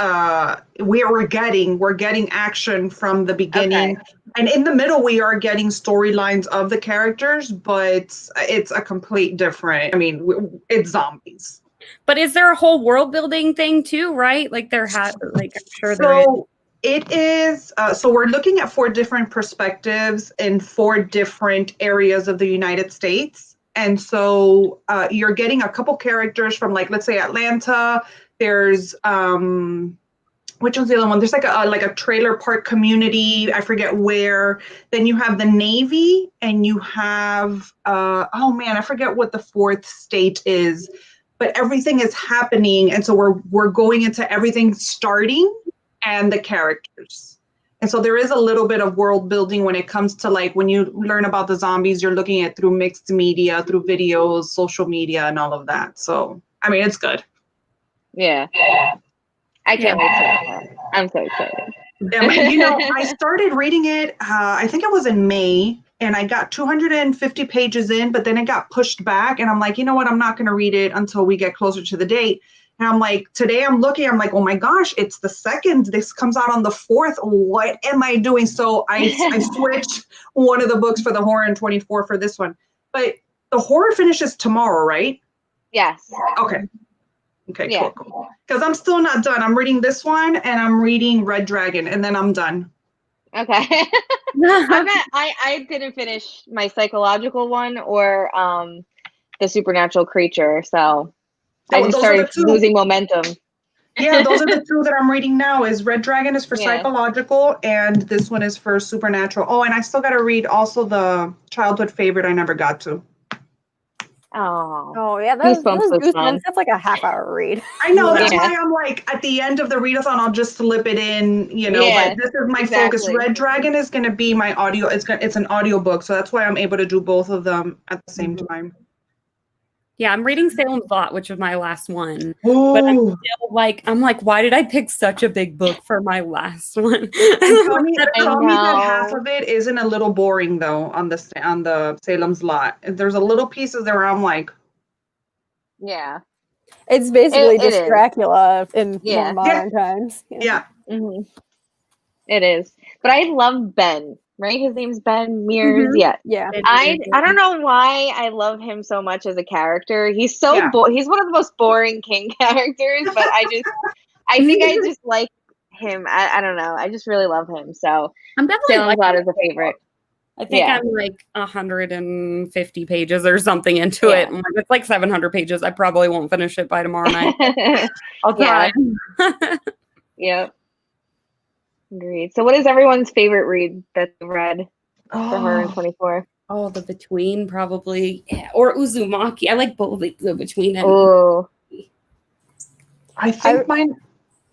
We're getting action from the beginning, and in the middle we are getting storylines of the characters, but it's a complete different. I mean, it's zombies. But is there a whole world building thing too? Right? Like I'm sure there is. It is. So we're looking at 4 different perspectives in 4 different areas of the United States. And so you're getting a couple characters from, like, let's say Atlanta. There's which one's the other one? There's like a trailer park community. I forget where. Then you have the Navy, and you have oh man, I forget what the 4th state is. But everything is happening, and so we're going into everything starting and the characters. And so there is a little bit of world building when it comes to like when you learn about the zombies, you're looking at through mixed media, through videos, social media, and all of that. So I mean, it's good. Yeah. I can't wait to read that. I'm so excited. I started reading it, I think it was in May, and I got 250 pages in, but then it got pushed back. And I'm like, you know what? I'm not going to read it until we get closer to the date. And I'm like, today I'm like, oh my gosh, it's the 2nd. This comes out on the 4th. What am I doing? So I switched one of the books for the horror in 24 for this one. But the horror finishes tomorrow, right? Yes. Okay. Okay, Yeah. cool. Because I'm still not done. I'm reading this one and I'm reading Red Dragon, and then I'm done. Okay. I didn't finish my psychological one or the supernatural creature, so I just started losing momentum. Yeah, those are the two that I'm reading now. Is Red Dragon is for psychological, and this one is for supernatural. Oh, and I still got to read also the childhood favorite I never got to. Oh yeah, those Goosebumps. That's like a half-hour read. I know. That's why I'm like, at the end of the readathon, I'll just slip it in, but this is my focus. Red Dragon is going to be my audio. It's an audio book, so that's why I'm able to do both of them at the same time. Yeah, I'm reading Salem's Lot, which was my last one. Ooh. But I'm still I'm like, why did I pick such a big book for my last one? Tell me that half of it isn't a little boring though on the Salem's Lot. There's a little pieces there where I'm like, yeah, it's basically just Dracula in more modern times. Yeah. Mm-hmm. It is, but I love Ben. Right, his name's Ben Mears. Yeah. I don't know why I love him so much as a character. He's so he's one of the most boring King characters, but I think I just like him. I don't know. I just really love him. So I'm definitely Salem's Lot is a favorite. I think I'm like 150 pages or something into it. It's like 700 pages. I probably won't finish it by tomorrow night. I'll try. Yep. Agreed. So what is everyone's favorite read that they read for her in 24? Oh, The Between, probably. Yeah. Or Uzumaki. I like both The Between and I think mine.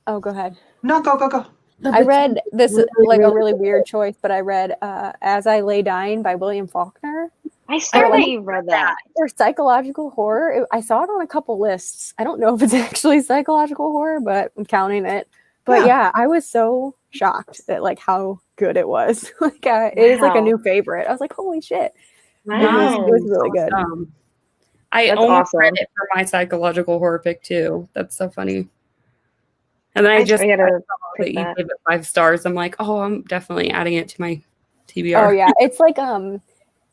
Oh, go ahead. No, go. I read this like a really weird choice, but I read As I Lay Dying by William Faulkner. I saw that you read that. For psychological horror. I saw it on a couple lists. I don't know if it's actually psychological horror, but I'm counting it. But yeah, I was so shocked at like how good it was. It is like a new favorite. I was like, holy shit. Wow. It was really good. I almost read it for my psychological horror pick too. That's so funny. And then I just you gave it 5 stars. I'm like, oh, I'm definitely adding it to my TBR. Oh yeah. It's like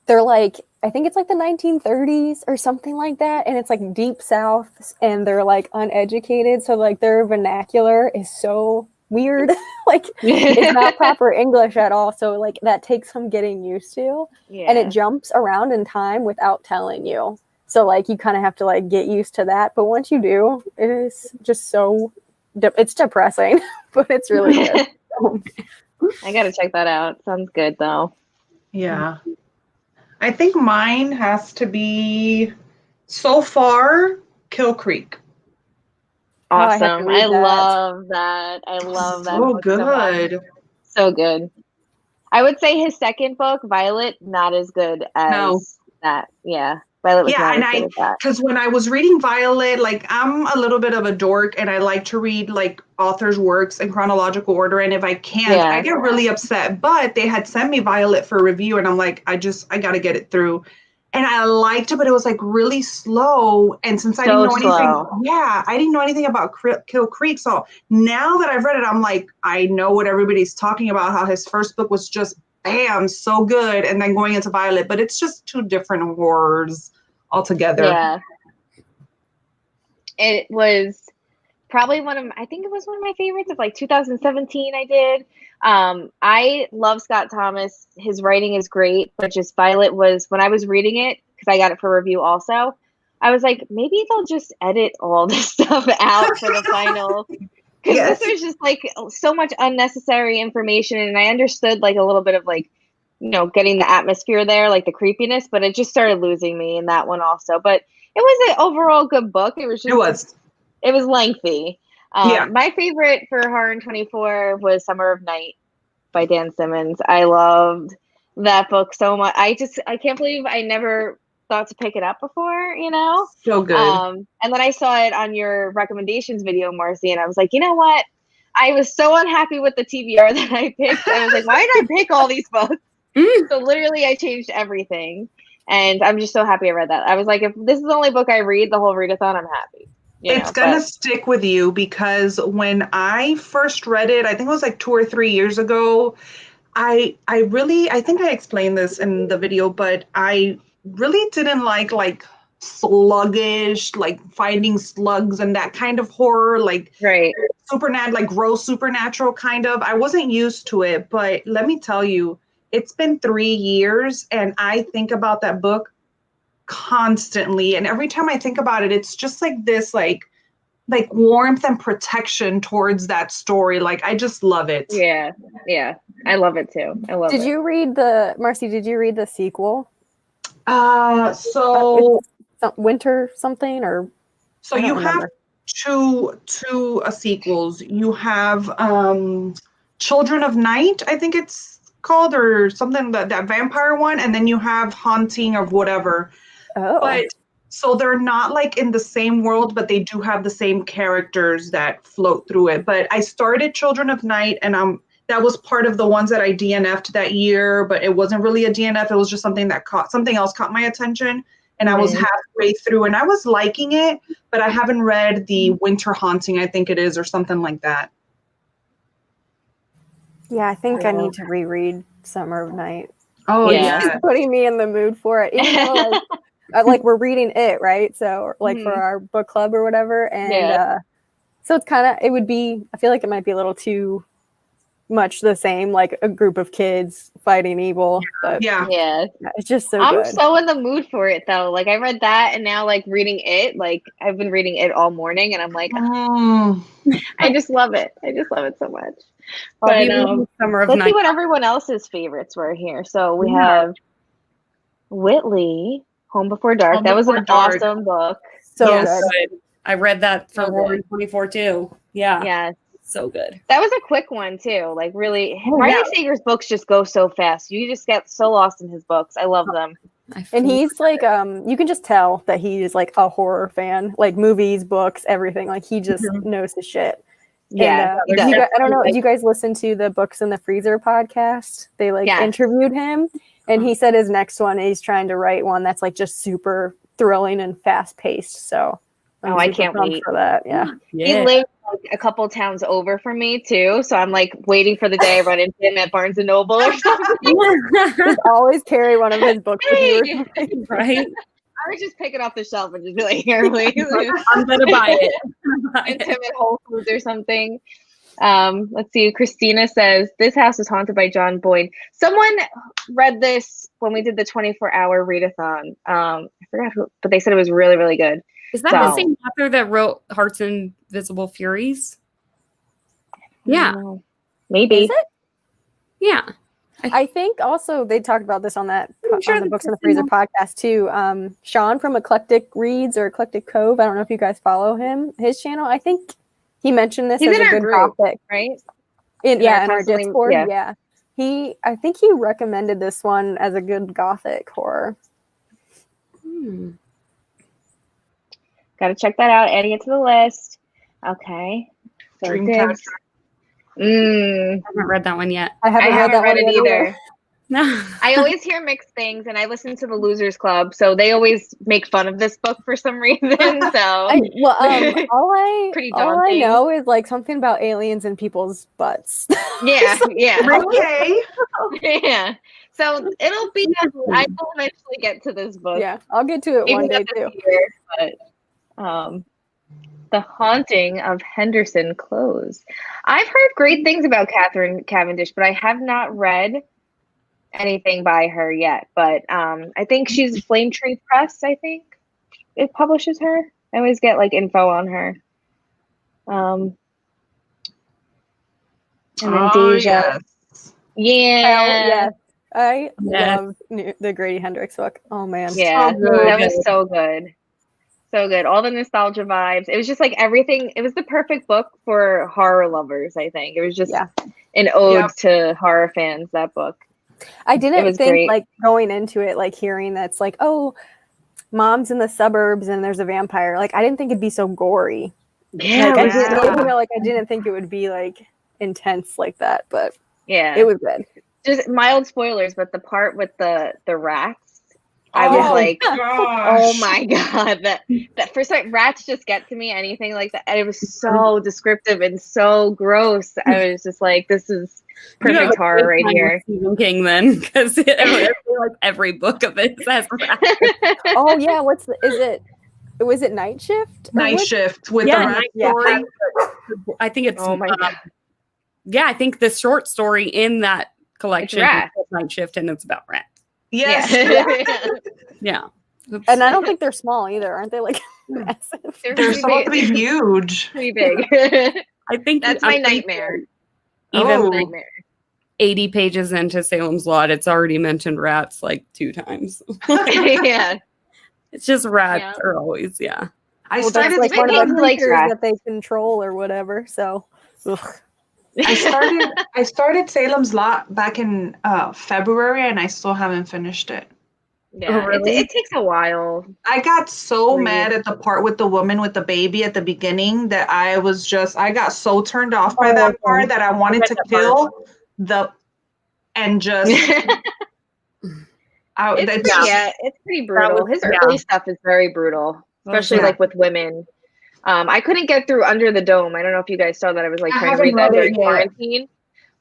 they're like, I think it's like the 1930s or something like that. And it's like deep south and they're like uneducated. So like their vernacular is so weird. Like it's not proper English at all. So like that takes some getting used to. Yeah. And it jumps around in time without telling you. So like you kind of have to like get used to that. But once you do, it is just so, it's depressing, but it's really good. I got to check that out. Sounds good though. Yeah. I think mine has to be, so far, Kill Creek. Awesome. I love that. I love that. So good. So good. I would say his second book, Violet, not as good as that. Yeah. Violet was not as good as that. Because when I was reading Violet, like I'm a little bit of a dork and I like to read like authors' works in chronological order. And if I can't, I get really upset. But they had sent me Violet for review and I'm like, I got to get it through. And I liked it, but it was like really slow. And since I didn't know anything, I didn't know anything about Kill Creek. So now that I've read it, I'm like, I know what everybody's talking about, how his first book was just, bam, so good. And then going into Violet, but it's just 2 different horrors altogether. Yeah. It was probably I think it was one of my favorites of like 2017 I did. I love Scott Thomas. His writing is great, but just Violet was, when I was reading it, because I got it for review also, I was like, maybe they'll just edit all this stuff out for the final. Because this was just like so much unnecessary information. And I understood like a little bit of like, getting the atmosphere there, like the creepiness, but it just started losing me in that one also. But it was an overall good book. It was just, it was lengthy. My favorite for Horror in 24 was Summer of Night by Dan Simmons. I loved that book so much. I can't believe I never thought to pick it up before, you know? So good. And then I saw it on your recommendations video, Marcy, and I was like, you know what? I was so unhappy with the TBR that I picked. I was like, why did I pick all these books? So literally I changed everything. And I'm just so happy I read that. I was like, if this is the only book I read the whole readathon, I'm happy. It's gonna stick with you because when I first read it, I think it was like 2 or 3 years ago, I think I explained this in the video, but I really didn't like sluggish, like finding slugs and that kind of horror, like right. like gross supernatural kind of. I wasn't used to it, but let me tell you, it's been 3 years and I think about that book constantly. And every time I think about it, it's just like this, like warmth and protection towards that story. Like, I just love it. Yeah. I love it too. I love it. Did you read Marcy, did you read the sequel? So Winter something or so you have two sequels. You have Children of Night, I think it's called, or something, that vampire one, and then you have Haunting of whatever. Oh. But so they're not like in the same world, but they do have the same characters that float through it. But I started Children of Night, and that was part of the ones that I DNF'd that year, but it wasn't really a DNF. It was just something else caught my attention. And I was halfway through and I was liking it, but I haven't read the Winter Haunting, I think it is, or something like that. Yeah, I think I need to reread Summer of Night. Oh, yeah. It's putting me in the mood for it. Even though, like we're reading it, right? So, like, for our book club or whatever. And so it's it would be, I feel like it might be a little too much the same, like a group of kids fighting evil. But yeah, it's just so I'm good. so in the mood for it though. Like, I read that and now like reading it, like I've been reading it all morning and I'm like, I just love it. I just love it so much. But let's see what everyone else's favorites were here. So we have Whitley, Home Before Dark. That was an awesome book. So good. I read that for Horror 24 too. Yeah. So good. That was a quick one too. Like, really, Riley Sager's books just go so fast. You just get so lost in his books. I love them. And he's like, you can just tell that he is like a horror fan, like movies, books, everything. Like, he just knows his shit. Yeah. And, I don't know. Do you guys listen to the Books in the Freezer podcast? They interviewed him, and he said his next one, he's trying to write one that's like just super thrilling and fast paced. So I can't wait for that. Yeah. He lives like a couple towns over from me too, so I'm like waiting for the day I run into him at Barnes and Noble or something. Just always carry one of his books with you, right? I would just pick it off the shelf and just be like, "Here, please." I'm gonna buy it. It's him at Whole Foods or something. Let's see. Christina says this house is haunted by John Boyd. Someone read this when we did the 24-hour readathon. I forgot who, but they said it was really, really good. Is that the same author that wrote Heart's Invisible Furies? Yeah. Maybe. Is it? Yeah. I think also they talked about this on that on the Books in the Freezer podcast too. Sean from Eclectic Reads or Eclectic Cove. I don't know if you guys follow him, his channel. I think he mentioned this as a good gothic, right? In our Discord. Yeah. I think he recommended this one as a good gothic horror. Got to check that out. Adding it to the list. Okay. So Dreamcatcher. I haven't read that one yet. I haven't read it either. No. I always hear mixed things, and I listen to the Losers Club, so they always make fun of this book for some reason. So all I know is like something about aliens in people's butts. Yeah. Okay. Yeah. So it'll be. I will eventually get to this book. Yeah, I'll get to it one day too. But The Haunting of Henderson Close. I've heard great things about Catherine Cavendish, but I have not read anything by her yet. But I think she's Flame Tree Press. I think it publishes her. I always get like info on her. And then Deja. Yes. I love the Grady Hendrix book. Oh man. Yeah, that was so good. So good. All the nostalgia vibes. It was just like everything. It was the perfect book for horror lovers, I think. It was just an ode to horror fans, that book. I didn't think great. Like going into it, like hearing that's like, oh, mom's in the suburbs and there's a vampire. Like I didn't think it'd be so gory. Yeah, Like wow. I didn't think it would be like intense like that, but yeah. it was good. Just mild spoilers, but the part with the rats, I was like, oh my god, that first time rats just get to me, anything like that. And it was so descriptive and so gross. I was just like, this is perfect horror right here. Stephen King, then, because like every book of it says rats. Oh yeah, was it Night Shift? Night Shift with the rat yeah. story. I think it's Oh my god. yeah, I think the short story in that collection is Night Shift, and it's about rats. Yes. Yeah. And I don't think they're small either, aren't they? Like massive. They're supposed to be huge. Pretty big. I think That's my nightmare. Even Nightmare. 80 pages into Salem's Lot, it's already mentioned rats like 2 times. Yeah. It's just rats are always, I Well, started that's like one of the like creatures rats. that they control or whatever. So, ugh. I started Salem's Lot back in February, and I still haven't finished it. Yeah, Oh, really? it takes a while. I got so Read. mad at the part with the woman with the baby at the beginning that I got so turned off by that part that I wanted to kill and just. It's pretty brutal. His early stuff is very brutal, especially like with women. I couldn't get through Under the Dome. I don't know if you guys saw that. I was like trying to read that during quarantine,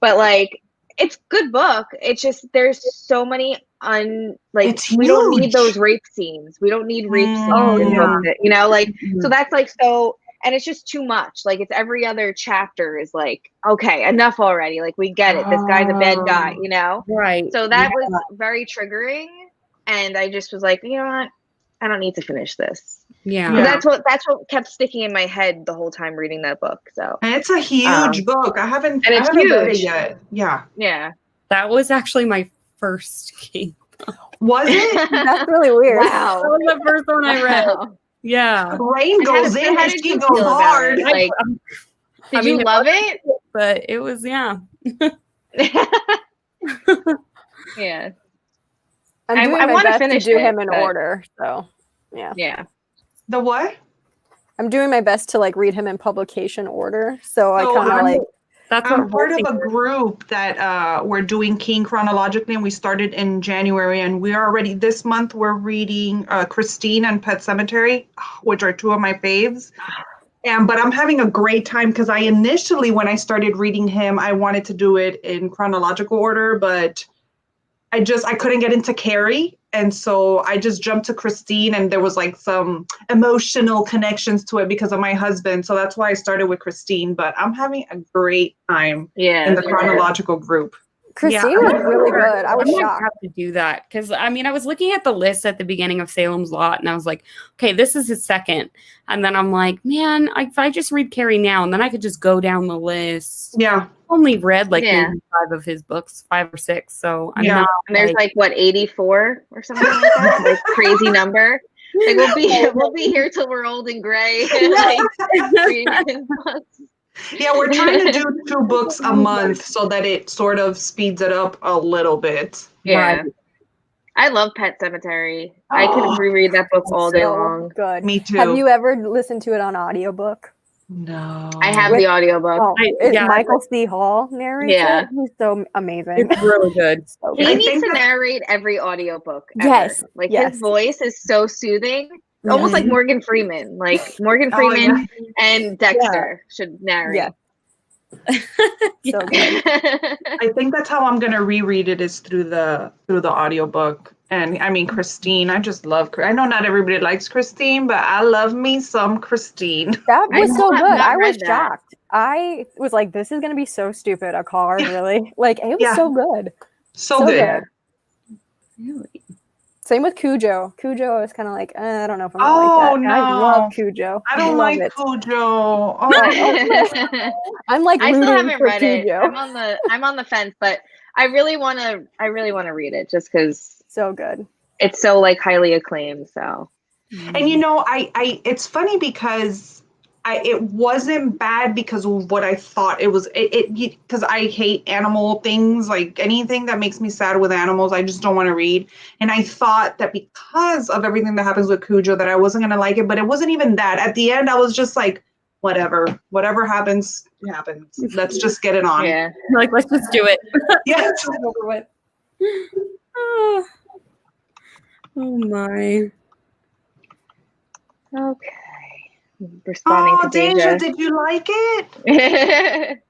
but like it's good book. It's just there's so many we don't need those rape scenes. We don't need rape scenes in books, you know, like so that's like so. And it's just too much. Like it's every other chapter is like, okay, enough already. Like we get it. This guy's a bad guy, you know? Right. So that was very triggering. And I just was like, you know what? I don't need to finish this. Yeah. That's what kept sticking in my head the whole time reading that book. So and it's a huge book. I haven't read it yet. Yeah. Yeah. That was actually my first King. Was it? That's really weird. Wow. That was the first one I read. Yeah. Rain goes in and she goes hard. Like, did you love it? But it was, yeah. Yeah. I'm doing I my want to best finish to do it, him in but- order. So, yeah. Yeah. The what? I'm doing my best to like read him in publication order. So I kind of like. I'm part of a group that we're doing King chronologically, and we started in January, and we are already this month we're reading Christine and Pet Sematary, which are 2 of my faves. But I'm having a great time because I initially, when I started reading him, I wanted to do it in chronological order, but I couldn't get into Carrie. And so I just jumped to Christine, and there was like some emotional connections to it because of my husband. So that's why I started with Christine, but I'm having a great time in the chronological group. Christine was really good. I was shocked. Have to do that because I mean I was looking at the list at the beginning of Salem's Lot and I was like, okay, this is his second, and then I'm like, man, if I just read Carrie now and then I could just go down the list. Yeah, I've only read like maybe 5 of his books, 5 or 6. So I'm not. And there's like what 84 or something like that, like crazy number. Like we'll be here till we're old and gray. Like, reading his books. Yeah, we're trying to do 2 books a month so that it sort of speeds it up a little bit. Yeah. Right. I love Pet Sematary. I could reread that book all day long. Good. Me too. Have you ever listened to it on audiobook? No. I have the audiobook. Oh, Michael C. Hall narrates it. He's so amazing. It's really good. He needs to narrate every audiobook ever. Yes. Like his voice is so soothing. Almost like Morgan Freeman. Like Morgan Freeman and Dexter should narrate. Yeah. So good. I think that's how I'm gonna reread it is through the audiobook. And I mean Christine, I just love I know not everybody likes Christine, but I love me some Christine. That was so good. I was shocked. I was like, this is gonna be so stupid. A car, really? Like it was so good. So good. Really? Same with Cujo. Cujo, I was kind of like, I don't know if I'm gonna like that. And I love Cujo. I don't like Cujo. Oh. I'm like, I still haven't read Cujo. it. I'm on the fence, but I really want to read it just because so good. It's so like highly acclaimed. So, and you know, I it's funny because it wasn't bad because of what I thought it was. Because I hate animal things, like anything that makes me sad with animals, I just don't want to read. And I thought that because of everything that happens with Cujo, that I wasn't gonna like it. But it wasn't even that. At the end, I was just like, whatever happens, happens. Let's just get it on. Yeah. Like, let's just do it. Yeah. It's over with. Oh, oh my. Okay. Responding to Deja, Deja. did you like it?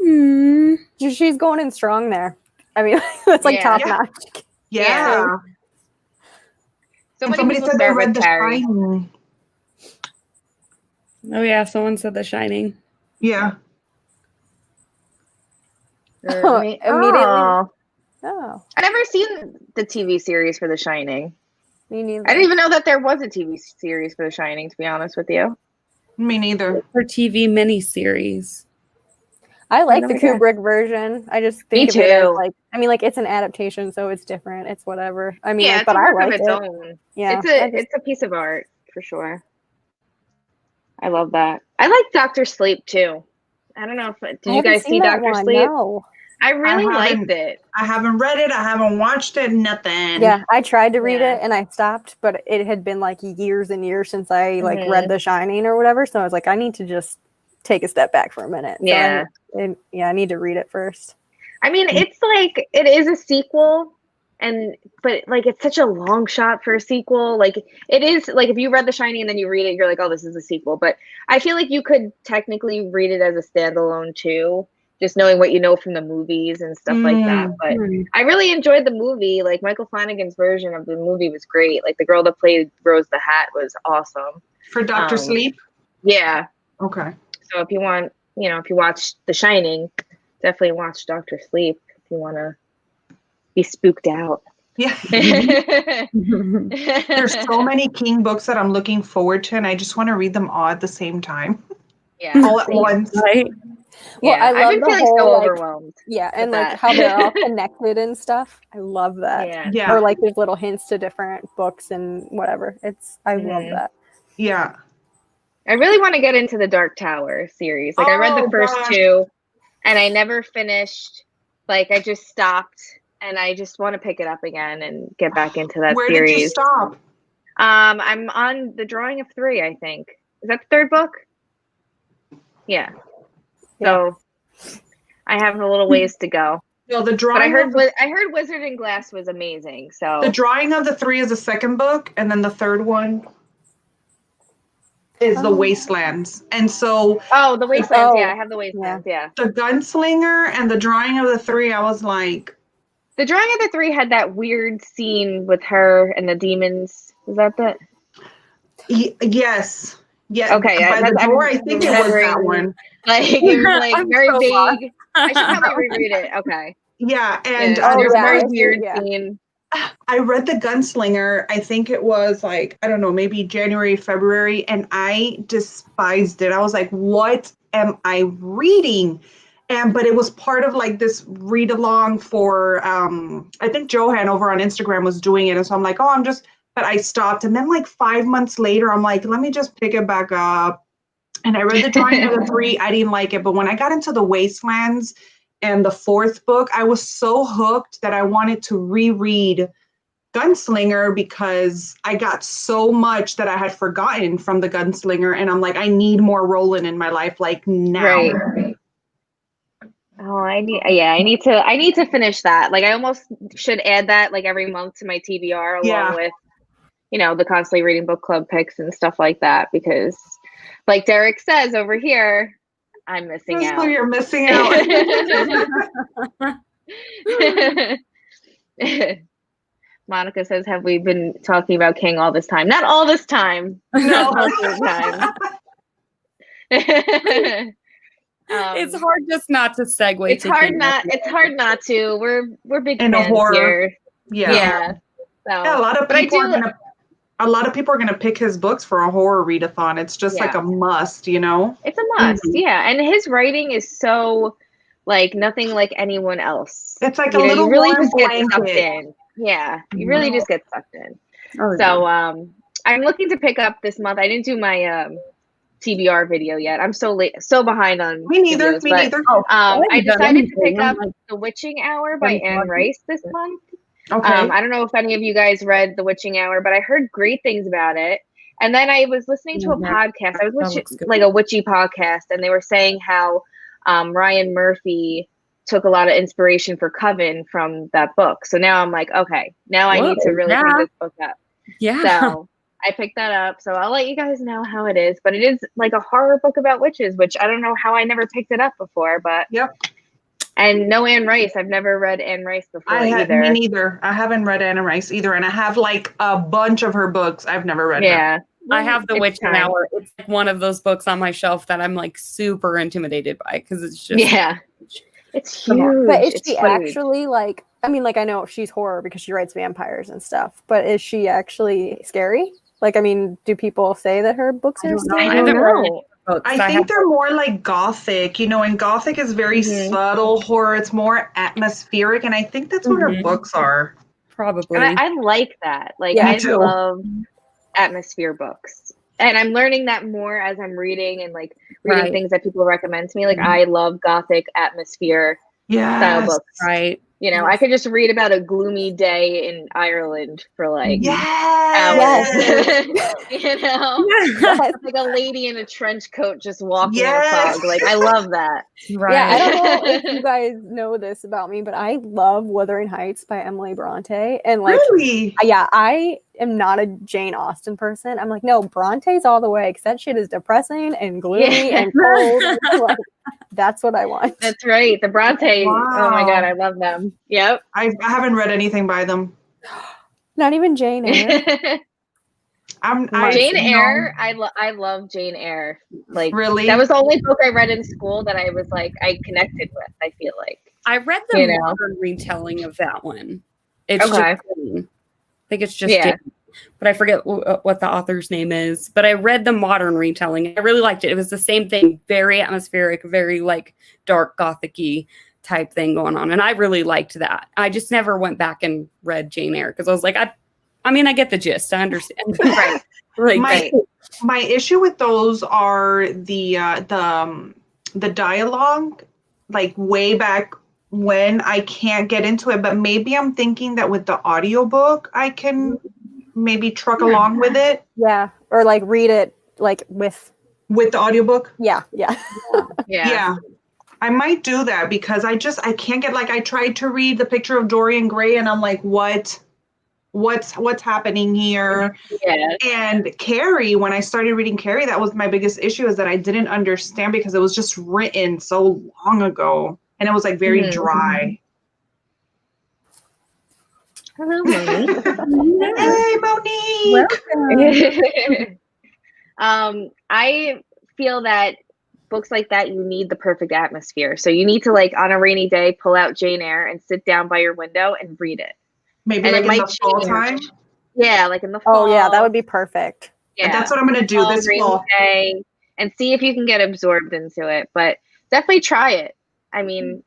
Hmm. She's going in strong there. I mean, it's like Yeah. top notch. Yeah. So And many somebody people said they start read with The Carrie. Shining. Oh yeah, someone said The Shining. Yeah. Immediately. Oh. Oh, I never seen the TV series for The Shining. me neither. I didn't even know that there was a TV series for The Shining, to be honest with you. Me neither. Her TV miniseries. I like the never did. Kubrick version. I just Me think of it as too. like, I mean, like it's an adaptation, so it's different. It's whatever. I mean, Yeah, like, it's but a I work of like its it. own. Yeah, It's a piece of art for sure. I love that. I like Dr. Sleep too. I don't know if did you guys see Dr. Sleep? No. I really liked it. I haven't read it. I haven't watched it. Nothing. Yeah, I tried to read Yeah. it and I stopped, but it had been like years and years since I like Mhm. read The Shining or whatever. So I was like, I need to just take a step back for a minute. So Yeah. I need to read it first. I mean, it's like it is a sequel, but like it's such a long shot for a sequel. Like it is like if you read The Shining and then you read it, you're like, oh, this is a sequel. But I feel like you could technically read it as a standalone too, just knowing what you know from the movies and stuff like that. But I really enjoyed the movie. Like Michael Flanagan's version of the movie was great. Like the girl that played Rose the Hat was awesome. For Dr. Sleep? Yeah. Okay. So if you want, if you watch The Shining, definitely watch Dr. Sleep if you want to be spooked out. Yeah. There's so many King books that I'm looking forward to, and I just want to read them all at the same time. Yeah. All at once. Right? Well, I I've love been the feeling whole, so like, overwhelmed. yeah, and with like that. how they're all connected and stuff. I love that. Yeah. Yeah. Or like there's little hints to different books and whatever. I love Mhm. that. Yeah. I really want to get into the Dark Tower series. Like I read the first two and I never finished. Like I just stopped and I just want to pick it up again and get back into that Where series. did you stop? I'm on the Drawing of Three, I think. Is that the third book? Yeah. So I have a little ways to go. No, the But drawing. I heard Wizard and Glass was amazing. So The Drawing of the Three is the second book, and then the third one is The Wastelands. And so the Wastelands, Oh, yeah, I have the Wastelands, yeah. the Gunslinger and the Drawing of the Three, I was like, The Drawing of the Three had that weird scene with her and the demons. Is that the? yes. Yeah. Okay, By the door, I think it was that one. Like it was like I'm very so lost. vague. I should probably reread it. Okay. Yeah. And Yeah, there's a very yeah, weird yeah. scene. I read The Gunslinger, I think it was like, I don't know, maybe January, February, and I despised it. I was like, what am I reading? But it was part of like this read along for, I think Johan over on Instagram was doing it. And so I'm like, but I stopped. And then like 5 months later, I'm like, let me just pick it back up. And I read the Drawing of the Three. I didn't like it. But when I got into the Wastelands and the fourth book, I was so hooked that I wanted to reread Gunslinger because I got so much that I had forgotten from the Gunslinger. And I'm like, I need more Roland in my life, like now. Right. Oh, I need to finish that. Like I almost should add that like every month to my TBR along with, the constantly reading book club picks and stuff like that because like Derek says over here, I'm missing out. So you're missing out. Monica says, have we been talking about King all this time? Not all this time. No. Most of the time. It's hard just not to segue. It's hard not to. We're big In a fans horror. here. Yeah. So, A lot of people are gonna pick his books for a horror readathon. It's just like a must, It's a must, yeah. And his writing is so like nothing like anyone else. It's like a little you really warm just get sucked blanket. in. Yeah, you really just get sucked in. Oh, So I'm looking to pick up this month. I didn't do my TBR video yet. I'm so late, so behind on Me neither. videos, Me but neither. I decided to pick up like, The Witching Hour by Anne Rice this month. Okay. I don't know if any of you guys read The Witching Hour, but I heard great things about it. And then I was listening to a podcast. I was like a witchy podcast, and they were saying how Ryan Murphy took a lot of inspiration for Coven from that book. So now I'm like, okay, now I need to really pick this book up. Yeah. So I picked that up. So I'll let you guys know how it is. But it is like a horror book about witches, which I don't know how I never picked it up before. But Yep. And no Anne Rice. I've never read Anne Rice before either. Me neither. I haven't read Anne Rice either. And I have like a bunch of her books. I've never read Yeah. them. I have The Witching time. Hour. It's like one of those books on my shelf that I'm like super intimidated by because it's just it's huge. But is It's she huge. actually like? I mean, like I know she's horror because she writes vampires and stuff. But is she actually scary? Like, I mean, do people say that her books are scary? I don't know. I think they're more like gothic, and gothic is very subtle horror. It's more atmospheric, and I think that's what her books are. Probably. And I like that. Like, Yeah, I me too. love atmosphere books. And I'm learning that more as I'm reading and like reading things that people recommend to me. Like, I love gothic atmosphere style books. Right. I could just read about a gloomy day in Ireland for like Yes. hours. Like a lady in a trench coat just walking in a fog. Like, I love that. Right. Yeah, I don't know if you guys know this about me, but I love Wuthering Heights by Emily Bronte. And like, Really? yeah, I am not a Jane Austen person. I'm like, no, Bronte's all the way because that shit is depressing and gloomy and cold. Like, that's what I want. That's right. The Bronte. Wow. Oh my God, I love them. Yep. I haven't read anything by them. Not even Jane Eyre. Jane Eyre. I love Jane Eyre. Like, really, that was the only book I read in school that I was like I connected with. I feel like I read the modern retelling of that one. It's just, I think it's just, but I forget what the author's name is. But I read the modern retelling. I really liked it. It was the same thing, very atmospheric, very like dark gothic-y type thing going on, and I really liked that. I just never went back and read Jane Eyre because I was like, I mean, I get the gist. I understand. Right. My issue with those are the dialogue, like way back when. I can't get into it, but maybe I'm thinking that with the audiobook, I can maybe truck along with it. Yeah, or like read it like with the audiobook. Yeah. I might do that because I can't get, like, I tried to read The Picture of Dorian Gray and I'm like, what's happening here? Yeah. And Carrie, when I started reading Carrie, that was my biggest issue, is that I didn't understand because it was just written so long ago and it was like very dry. Hello, Monique. Hey, Monique. I feel that books like that, you need the perfect atmosphere. So you need to, like, on a rainy day, pull out Jane Eyre and sit down by your window and read it. Maybe and like in the fall time. Yeah, like in the fall. Oh yeah, that would be perfect. Yeah, that's what I'm gonna do this fall. Day, and see if you can get absorbed into it. But definitely try it. I mean,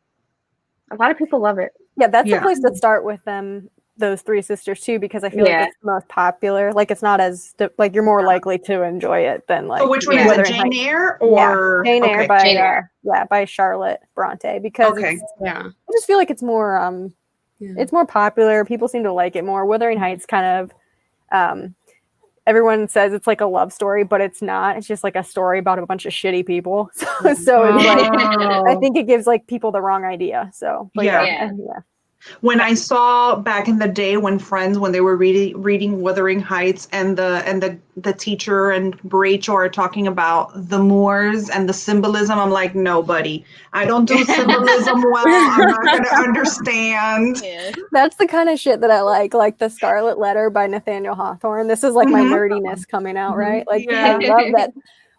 a lot of people love it. Yeah, that's the place to start with them. Those three sisters too, because I feel like it's the most popular. Like, it's not as like you're more likely to enjoy it than like. So which one is it, Jane Eyre or Jane Eyre by Charlotte Bronte? Because I just feel like it's more it's more popular. People seem to like it more. Wuthering Heights kind of everyone says it's like a love story, but it's not. It's just like a story about a bunch of shitty people. So it's like, I think it gives like people the wrong idea. So When I saw back in the day when they were reading Wuthering Heights and the teacher and Rachel are talking about the Moors and the symbolism, I'm like, no, buddy, I don't do symbolism well. I'm not going to understand. Yeah. That's the kind of shit that I like the Scarlet Letter by Nathaniel Hawthorne. This is like my nerdiness coming out, right? Like, I love that.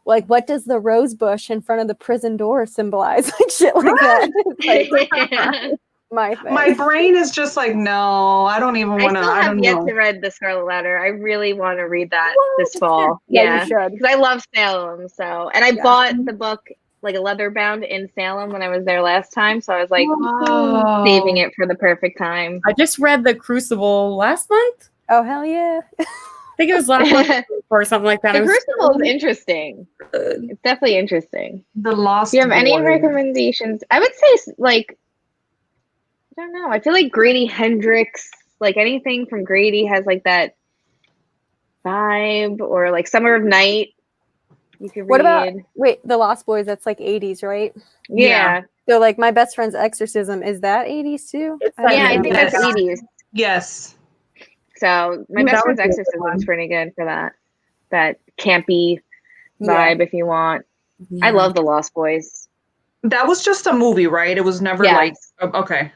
Like, what does the rose bush in front of the prison door symbolize? Like, shit like that. Like, my brain is just like, no, I don't even want to. I have don't yet know. to read The Scarlet Letter. I really want to read that this fall. Yeah, you should. Because I love Salem. So, and I bought the book, like a leather bound, in Salem when I was there last time. So I was like saving it for the perfect time. I just read The Crucible last month. Oh, hell yeah. think it was last month or something like that. The It was Crucible is interesting. good. It's definitely interesting. The Lost Do you have any Boys. recommendations? I would say like I don't know. I feel like Grady Hendrix, like anything from Grady has like that vibe, or like Summer of Night. You could read. What about The Lost Boys? That's like 80s, right? Yeah. So like My Best Friend's Exorcism, is that 80s too? It's I don't Yeah, I know. think that's Yes. 80s. Yes. So My Ooh, Best that Friend's would be a good Exorcism is one. pretty good for that campy Yeah. vibe if you want. I Yeah. love The Lost Boys. That was just a movie, right? It was never Yes. like okay.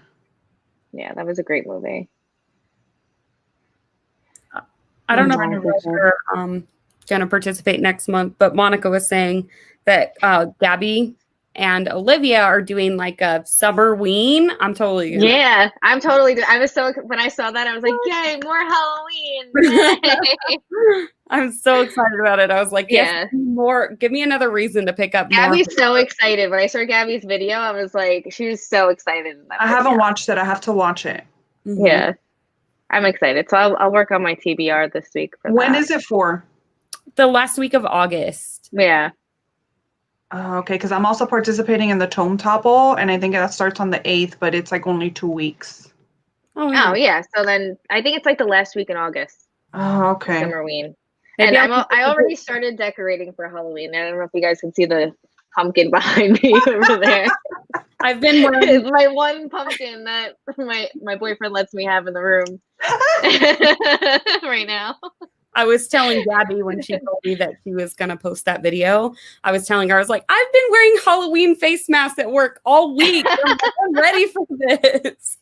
Yeah, that was a great movie. I don't know if Mhm. you guys are going to participate next month, but Monica was saying that Gabby and Olivia are doing like a summer ween. I'm totally gonna. Yeah, I'm totally. I was so when I saw that, I was like, "Yay, more Halloween!" Yay. I'm so excited about it. I was like, yes, Yeah. more. Give me another reason to pick up more. Gabby's so excited. When I saw Gabby's video, I was like, she was so excited. In that I video. haven't watched it. I have to watch it. Mhm. Yeah, I'm excited. So I'll work on my TBR this week for When that. is it for? The last week of August. Yeah. Okay, because I'm also participating in the Tome Topple, and I think that starts on the 8th, but it's like only 2 weeks. Oh, Oh yeah. So then I think it's like the last week in August. Oh, okay. Summerween. Maybe And I'll- I already started decorating for Halloween. I don't know if you guys can see the pumpkin behind me over there. I've been wearing. It's my one pumpkin that my boyfriend lets me have in the room right now. I was telling Gabby when she told me that she was going to post that video. I was telling her, I was like, I've been wearing Halloween face masks at work all week. I'm ready for this.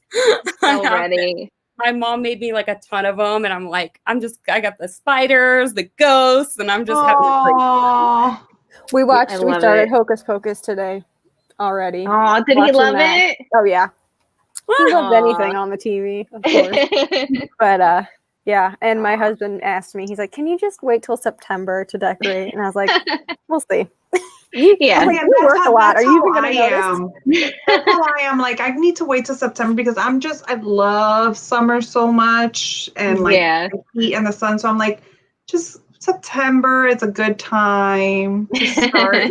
So ready. My mom made me like a ton of them, and I'm like, I got the spiders, the ghosts, and I'm just having a great time. Oh, We I started love it. Hocus Pocus today already. Oh, did he Watching love that. it? Oh yeah. He loves Aw. anything on the TV, of course. But yeah, and my husband asked me, he's like, "Can you just wait till September to decorate?" And I was like, "We'll see." Yeah. Like, you work a lot. Are you even gonna notice? That's how I am. Like, I need to wait till September because I love summer so much and like Yeah. the heat and the sun. So I'm like, just September is a good time to start.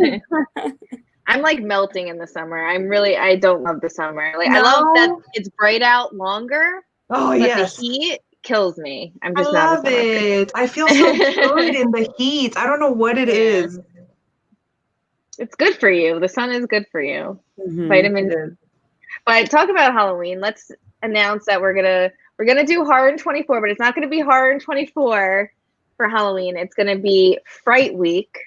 I'm like melting in the summer. I don't love the summer. Like I love that No? it's bright out longer, Oh, but yes. the heat kills me. I'm I just not a love summer person. it. I feel so good in the heat. I don't know what it Yeah. is. It's good for you. The sun is good for you. Mhm. Vitamin D. It is. But talk about Halloween. Let's announce that we're gonna do Horror in 24, but it's not gonna be Horror in 24 for Halloween. It's gonna be Fright Week,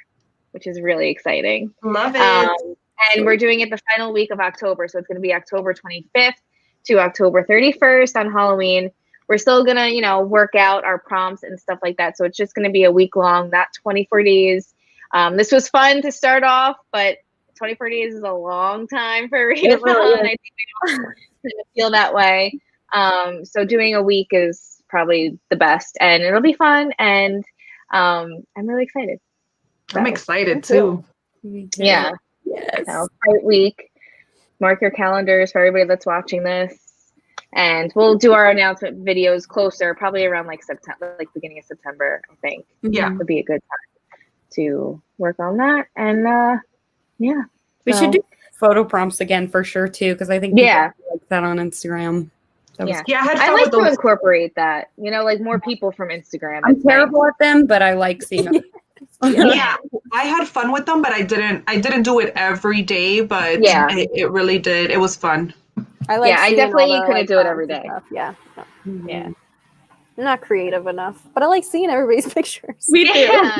which is really exciting. Love it. And we're doing it the final week of October, so it's gonna be October 25th to October 31st on Halloween. We're still gonna, work out our prompts and stuff like that. So it's just gonna be a week long, not 24 days. This was fun to start off, but 24 days is a long time for a readathon. really I think we all feel that way. So doing a week is probably the best, and it'll be fun. And I'm really excited. I'm So, excited me too. too. Yeah. Yes. So, Fright Week. Mark your calendars for everybody that's watching this. And we'll do our announcement videos closer, probably around like September, like beginning of September, I think. Yeah. Would be a good time to work on that. And yeah. We So, should do photo prompts again for sure too, because I think people Yeah. like that on Instagram. That was- Yeah. Yeah, I had I fun like with to those. incorporate that, like more people from Instagram. I'm It's nice. terrible at them, but I like seeing them. Yeah, I had fun with them, but I didn't do it every day, but Yeah. it really did. It was fun. I like Yeah, I seeing definitely all the, couldn't do it prompts every and day. stuff. Yeah. No, Yeah. I'm not creative enough, but I like seeing everybody's pictures. Me too. Yeah.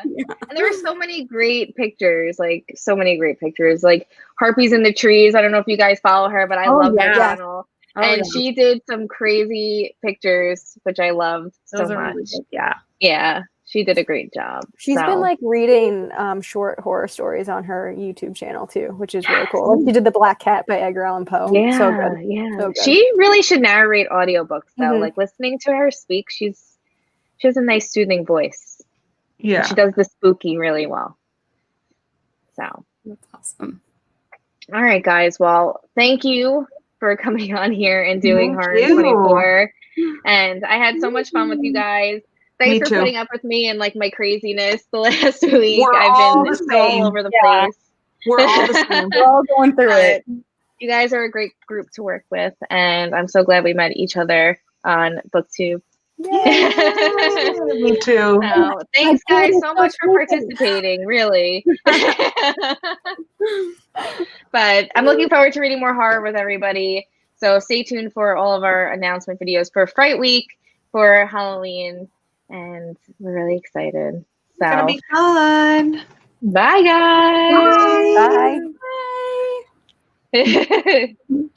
And there were so many great pictures, like Harpies in the Trees. I don't know if you guys follow her, but I Oh, love yeah. that channel. Oh, And yeah. she did some crazy pictures, which I loved Those so are much. really good. Yeah. Yeah, she did a great job. She's So, been like reading short horror stories on her YouTube channel too, which is really cool. Like, she did The Black Cat by Edgar Allan Poe. yeah, So good. yeah. So good. She really should narrate audiobooks though. Mhm. Like listening to her speak, she has a nice soothing voice. Yeah. She does the spooky really well. So, That's awesome. all right, guys. Well, thank you for coming on here and doing Thank Horror in you. 24. And I had so much fun with you guys. Thanks for too. putting up with me and like my craziness the last week. We're I've all been the all same. over the Yeah. place. We're all the same. We're all going through it. You guys are a great group to work with, and I'm so glad we met each other on BookTube. Me too. So, thanks guys so much for participating, really. But I'm looking forward to reading more horror with everybody. So stay tuned for all of our announcement videos for Fright Week, for Halloween, and we're really excited. It's gonna So be fun. bye guys. Bye. Bye. Bye.